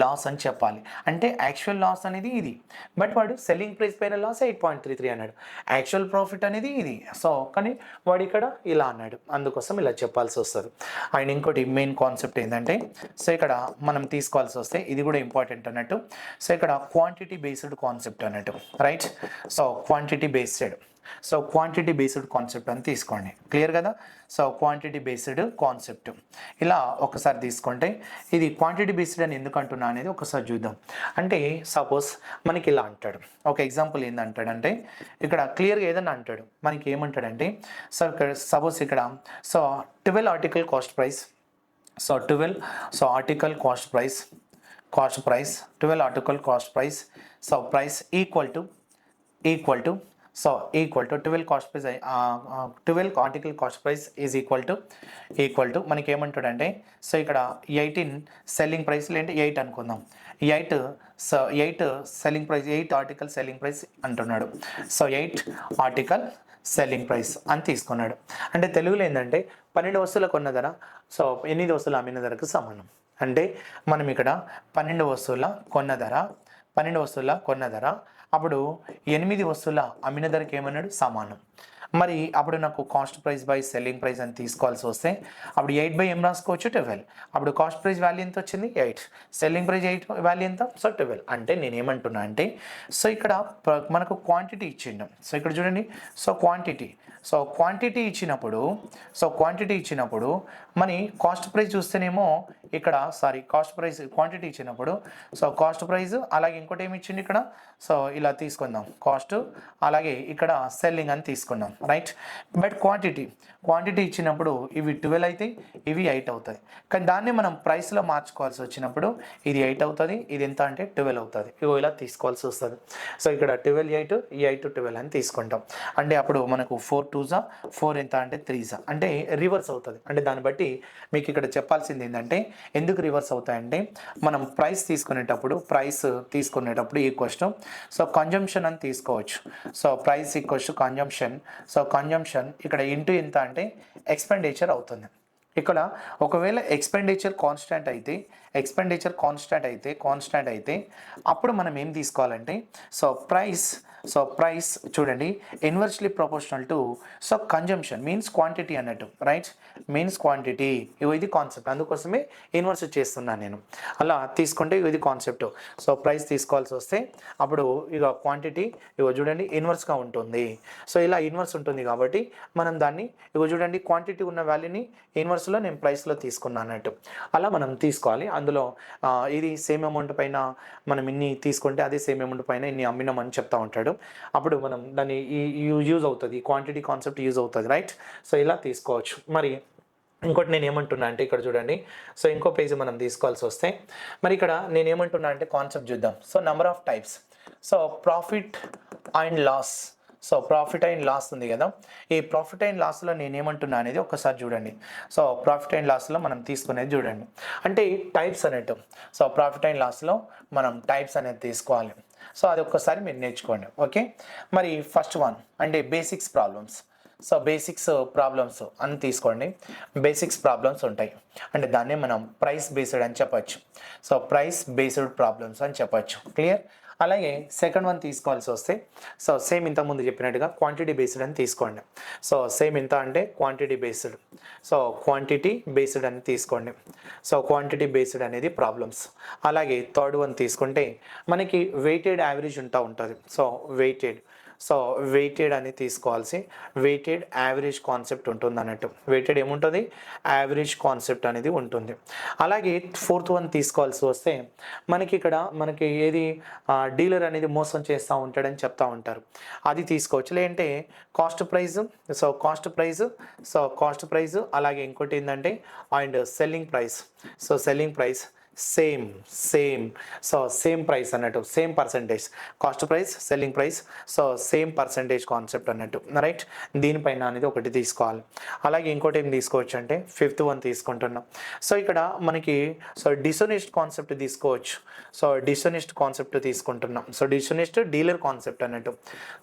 లాస్ అని చెప్పాలి. అంటే యాక్చువల్ లాస్ అనేది ఇది, బట్ వాడు సెల్లింగ్ ప్రైస్ పైన లాస్ 8.33 అన్నాడు, యాక్చువల్ ప్రాఫిట్ అనేది ఇది. సో కానీ వాడు ఇక్కడ ఇలా అన్నాడు, అందుకోసం ఇలా చెప్పాల్సి వస్తుంది. అండ్ ఇంకోటి మెయిన్ కాన్సెప్ట్ ఏంటంటే, సో ఇక్కడ మనం తీసుకోవాల్సి వస్తే ఇది కూడా ఇంపార్టెంట్ అన్నట్టు. సో ఇక్కడ క్వాంటిటీ బేస్డ్ కాన్సెప్ట్ అన్నట్టు, right. So quantity based concept అని తీసుకోండి, క్లియర్ కదా. సో క్వాంటిటీ బేస్డ్ కాన్సెప్ట్ ఇలా ఒకసారి తీసుకుంటే, ఇది క్వాంటిటీ బేస్డ్ అని ఎందుకు అంటున్నా అనేది ఒకసారి చూద్దాం. అంటే సపోజ్ మనకి ఇలా అంటాడు, ఒక ఎగ్జాంపుల్ ఏంటంటాడంటే ఇక్కడ క్లియర్గా ఏదైనా అంటాడు, మనకి ఏమంటాడంటే సో ఇక్కడ సపోజ్ ఇక్కడ so 12 article cost price, so 12 article cost price 12 article cost price, so price equal to so equal to 12 cost price 12 article cost price is equal to మనకి ఏమంటాడంటే, సో ఇక్కడ 18 సెల్లింగ్ ప్రైస్ లేదంటే 8 అనుకుందాం, 8 selling price, 8 article selling price అంటున్నాడు. So 8 article selling price అని తీసుకున్నాడు. అంటే తెలుగులో ఏంటంటే 12 వస్తువుల కొన్న ధర సో 8 వస్తువుల అమ్మిన ధరకు సమానం. అంటే మనం ఇక్కడ 12 వస్తువుల కొన్న ధర అప్పుడు 8 వస్తువుల అమ్మిన ధరకి ఏమన్నాడు, సమానం. మరి అప్పుడు నాకు cost price by selling price అని తీసుకోవాల్సి వస్తే అప్పుడు 8 ఏం రాసుకోవచ్చు 12. అప్పుడు కాస్ట్ ప్రైస్ వాల్యూ ఎంత వచ్చింది 8, సెల్లింగ్ ప్రైస్ 8 వాల్యూ ఎంత సో 12. అంటే నేను ఏమంటున్నా అంటే సో ఇక్కడ మనకు క్వాంటిటీ ఇచ్చిండు. సో ఇక్కడ చూడండి సో క్వాంటిటీ ఇచ్చినప్పుడు మరి కాస్ట్ ప్రైస్ చూస్తేనేమో ఇక్కడ కాస్ట్ ప్రైస్ క్వాంటిటీ ఇచ్చినప్పుడు సో కాస్ట్ ప్రైస్ అలాగే ఇంకోటి ఏమి ఇచ్చింది ఇక్కడ సో ఇలా తీసుకుందాం కాస్ట్ అలాగే ఇక్కడ సెల్లింగ్ అని తీసుకున్నాం రైట్. బట్ క్వాంటిటీ ఇచ్చినప్పుడు ఇవి 12 అవుతాయి, ఇవి 8 అవుతుంది. కానీ దాన్ని మనం ప్రైస్లో మార్చుకోవాల్సి వచ్చినప్పుడు ఇది 8 అవుతుంది, ఇది ఎంత అంటే 12 అవుతుంది. ఇగో ఇలా తీసుకోవాల్సి వస్తుంది. సో ఇక్కడ 12 8 ఈ 8 12 అని తీసుకుంటాం. అంటే అప్పుడు మనకు 4 2 4 ఎంత అంటే 3 అంటే రివర్స్ అవుతుంది. అంటే దాన్ని బట్టి మీకు ఇక్కడ చెప్పాల్సింది ఏంటంటే ఎందుకు రివర్స్ అవుతాయంటే మనం ప్రైస్ తీసుకునేటప్పుడు ఈక్వల్స్ టు సో కన్జంప్షన్ అని తీసుకోవచ్చు. So price equals to consumption. So consumption ఇక్కడ ఇంటూ ఎంత అంటే ఎక్స్పెండిచర్ అవుతుంది. ఇక్కడ ఒకవేళ ఎక్స్పెండిచర్ కాన్స్టాంట్ అయితే అప్పుడు మనం ఏం తీసుకోవాలంటే సో ప్రైస్ చూడండి inversely proportional to so consumption means quantity అన్నట్టు రైట్, మీన్స్ క్వాంటిటీ. ఇది కాన్సెప్ట్, అందుకోసమే ఇన్వర్స్ చేస్తున్నాను నేను. అలా తీసుకుంటే ఇది కాన్సెప్ట్. సో ప్రైస్ తీసుకోవాల్సి వస్తే అప్పుడు ఇక క్వాంటిటీ చూడండి ఇన్వర్స్గా ఉంటుంది. సో ఇలా ఇన్వర్స్ ఉంటుంది కాబట్టి మనం దాన్ని చూడండి క్వాంటిటీ ఉన్న వాల్యూని ఇన్వర్స్లో నేను ప్రైస్లో తీసుకున్నాను అన్నట్టు. అలా మనం తీసుకోవాలి. అందులో ఇది సేమ్ అమౌంట్ పైన మనం ఇన్ని తీసుకుంటే అదే సేమ్ అమౌంట్ పైన ఇన్ని అమ్మినామని చెప్తా ఉంటాడు. అప్పుడు మనం దాన్ని యూజ్ అవుతుంది, క్వాంటిటీ కాన్సెప్ట్ యూజ్ అవుతుంది రైట్. సో ఇలా తీసుకోవచ్చు. మరి ఇంకోటి నేను ఏమంటున్నా అంటే ఇక్కడ చూడండి సో ఇంకో పేజ్ మనం తీసుకోవాల్సి వస్తే మరి ఇక్కడ నేను ఏమంటున్నా అంటే కాన్సెప్ట్ చూద్దాం. So number of types. So profit and loss. So profit and loss ఉంది కదా, ఈ ప్రాఫిట్ అండ్ లాస్లో నేను ఏమంటున్నా అనేది ఒకసారి చూడండి. సో ప్రాఫిట్ అండ్ లాస్లో మనం తీసుకునేది చూడండి అంటే టైప్స్ అనేటు. సో ప్రాఫిట్ అండ్ లాస్లో మనం టైప్స్ అనేది తీసుకోవాలి. సో అది ఒక్కసారి మీరు నేర్చుకోండి ఓకే. మరి ఫస్ట్ వన్ అంటే basics problems. So basics problems అని తీసుకోండి. బేసిక్స్ ప్రాబ్లమ్స్ ఉంటాయి అంటే దాన్ని మనం ప్రైస్ బేస్డ్ అని చెప్పచ్చు. సో ప్రైస్ బేస్డ్ ప్రాబ్లమ్స్ అని చెప్పచ్చు. క్లియర్. అలాగే సెకండ్ వన్ తీసుకోవాల్సి వస్తే సో సేమ్ ఇంతకుముందు చెప్పినట్టుగా క్వాంటిటీ బేస్డ్ అని తీసుకోండి. సో సేమ్ ఎంత అంటే quantity based. So quantity based అని తీసుకోండి. సో క్వాంటిటీ బేస్డ్ అనేది ప్రాబ్లమ్స్. అలాగే థర్డ్ వన్ తీసుకుంటే మనకి వెయిటెడ్ యావరేజ్ ఉంటుంది. సో వెయిటెడ్ అని తీసుకోవాల్సి వెయిటెడ్ యావరేజ్ కాన్సెప్ట్ ఉంటుంది అన్నట్టు. వెయిటెడ్ ఏముంటుంది యావరేజ్ కాన్సెప్ట్ అనేది ఉంటుంది. అలాగే ఫోర్త్ వన్ తీసుకోవాల్సి వస్తే మనకి ఏది డీలర్ అనేది మోసం చేస్తూ ఉంటాడని చెప్తా ఉంటారు, అది తీసుకోవచ్చు. లేదంటే cost price. So cost price అలాగే ఇంకోటి ఏంటంటే and selling price. So selling price same so same price అన్నట్టు, same percentage. Cost price selling price so same percentage concept అన్నట్టు రైట్. దీనిపైన అనేది ఒకటి తీసుకోవాలి. అలాగే ఇంకోటి ఏం తీసుకోవచ్చు అంటే ఫిఫ్త్ వన్ తీసుకుంటున్నాం. సో ఇక్కడ మనకి సో డిసోనెస్ట్ కాన్సెప్ట్ తీసుకోవచ్చు. సో డిసోనెస్ట్ కాన్సెప్ట్ తీసుకుంటున్నాం. సో డిసోనెస్ట్ డీలర్ కాన్సెప్ట్ అన్నట్టు.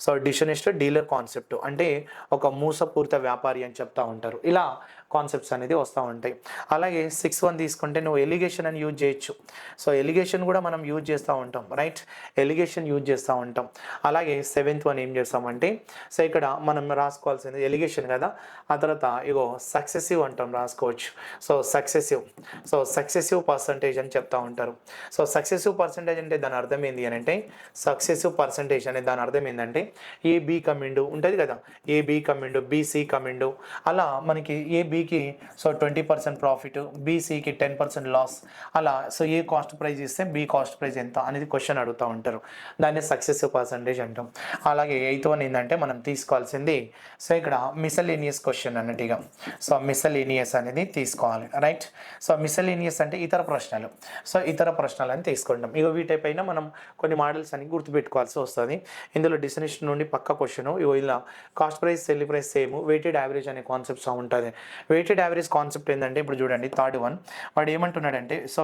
సో డిసోనెస్ట్ డీలర్ కాన్సెప్ట్ అంటే ఒక మూసపూరిత వ్యాపారి అని చెప్తా ఉంటారు. ఇలా కాన్సెప్ట్స్ అనేది వస్తూ ఉంటాయి. అలాగే 6 వన్ తీసుకుంటే నువ్వు ఎలిగేషన్ అని యూజ్ చేయొచ్చు. సో ఎలిగేషన్ కూడా మనం యూజ్ చేస్తూ ఉంటాం రైట్, ఎలిగేషన్ యూజ్ చేస్తూ ఉంటాం. అలాగే 7th వన్ ఏం చేస్తామంటే సో ఇక్కడ మనం రాసుకోవాల్సింది ఎలిగేషన్ కదా, ఆ తర్వాత సక్సెసివ్ అంటాం రాసుకోవచ్చు. సో సక్సెసివ్ పర్సంటేజ్ అని చెప్తా ఉంటారు. సో సక్సెసివ్ పర్సంటేజ్ అంటే దాని అర్థం ఏంటి అని అంటే సక్సెసివ్ పర్సంటేజ్ అనే దాని అర్థం ఏంటంటే ఏ బి కమిండు ఉంటుంది కదా, A B Kamindu BC Kamindu, అలా మనకి ఏ బికి సో 20% ప్రాఫిట్, బీసీకి 10% లాస్, అలా. సో ఏ కాస్ట్ ప్రైస్ ఇస్తే బి కాస్ట్ ప్రైస్ ఎంత అనేది క్వశ్చన్ అడుగుతూ ఉంటారు, దాన్ని సక్సెసివ్ పర్సంటేజ్ అంటాం. అలాగే 8th వన్ ఏంటంటే మనం తీసుకోవాల్సింది సో ఇక్కడ మిసలేనియస్ క్వశ్చన్ అన్నట్టుగా. సో మిసలేనియస్ అనేది తీసుకోవాలి రైట్. సో మిసలేనియస్ అంటే ఇతర ప్రశ్నలు. సో ఇతర ప్రశ్నలు అని తీసుకుంటాం. వీటిపైన మనం కొన్ని మోడల్స్ అని గుర్తుపెట్టుకోవాల్సి వస్తుంది. ఇందులో డెఫినిషన్ నుండి పక్క క్వశ్చన్ ఇలా cost price selling price same, weighted average అనే కాన్సెప్ట్స్ ఉంటుంది. వెయిటెడ్ యావరేజ్ కాన్సెప్ట్ ఏంటంటే ఇప్పుడు చూడండి థర్డ్ వన్ వాడు ఏమంటున్నాడంటే సో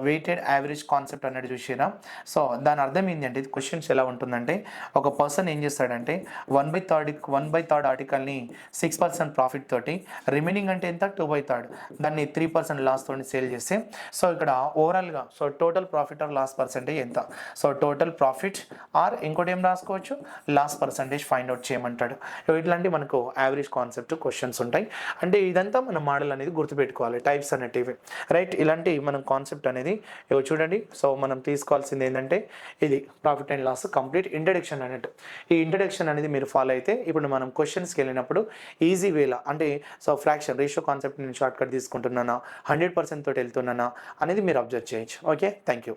వెయిటెడ్ యావరేజ్ కాన్సెప్ట్ అనేది చూసిరా. సో దాని అర్థం ఏంటంటే ఇది క్వశ్చన్స్ ఎలా ఉంటుందంటే ఒక పర్సన్ ఏం చేస్తాడంటే 1/3 ఆర్టికల్ని 6% ప్రాఫిట్ తోటి రిమైనింగ్ అంటే ఎంత 2/3 దాన్ని 3% లాస్ తోటి సేల్ చేస్తే సో ఇక్కడ ఓవరాల్గా so total profit or loss percentage ఎంత. సో టోటల్ ప్రాఫిట్ ఆర్ ఇంకోటి ఏం రాసుకోవచ్చు లాస్ పర్సెంటేజ్ ఫైండ్ అవుట్ చేయమంటాడు. ఇట్లాంటి మనకు యావరేజ్ కాన్సెప్ట్ క్వశ్చన్స్ ఉంటాయి. అంటే ఇదంతా మన మోడల్ అనేది గుర్తుపెట్టుకోవాలి టైప్స్ అనేటివి రైట్. ఇలాంటి మనం కాన్సెప్ట్ అనేది చూడండి. సో మనం తీసుకోవాల్సింది ఏంటంటే ఇది profit and loss complete introduction అన్నట్టు. ఈ ఇంట్రడక్షన్ అనేది మీరు ఫాలో అయితే ఇప్పుడు మనం క్వశ్చన్స్కి వెళ్ళినప్పుడు ఈజీ వేలా అంటే సో ఫ్రాక్షన్ రేషియో కాన్సెప్ట్ నేను షార్ట్ కట్ తీసుకుంటున్నానా 100% తోటి వెళ్తున్నానా అనేది మీరు అబ్జర్వ్ చేయొచ్చు. Okay, thank you.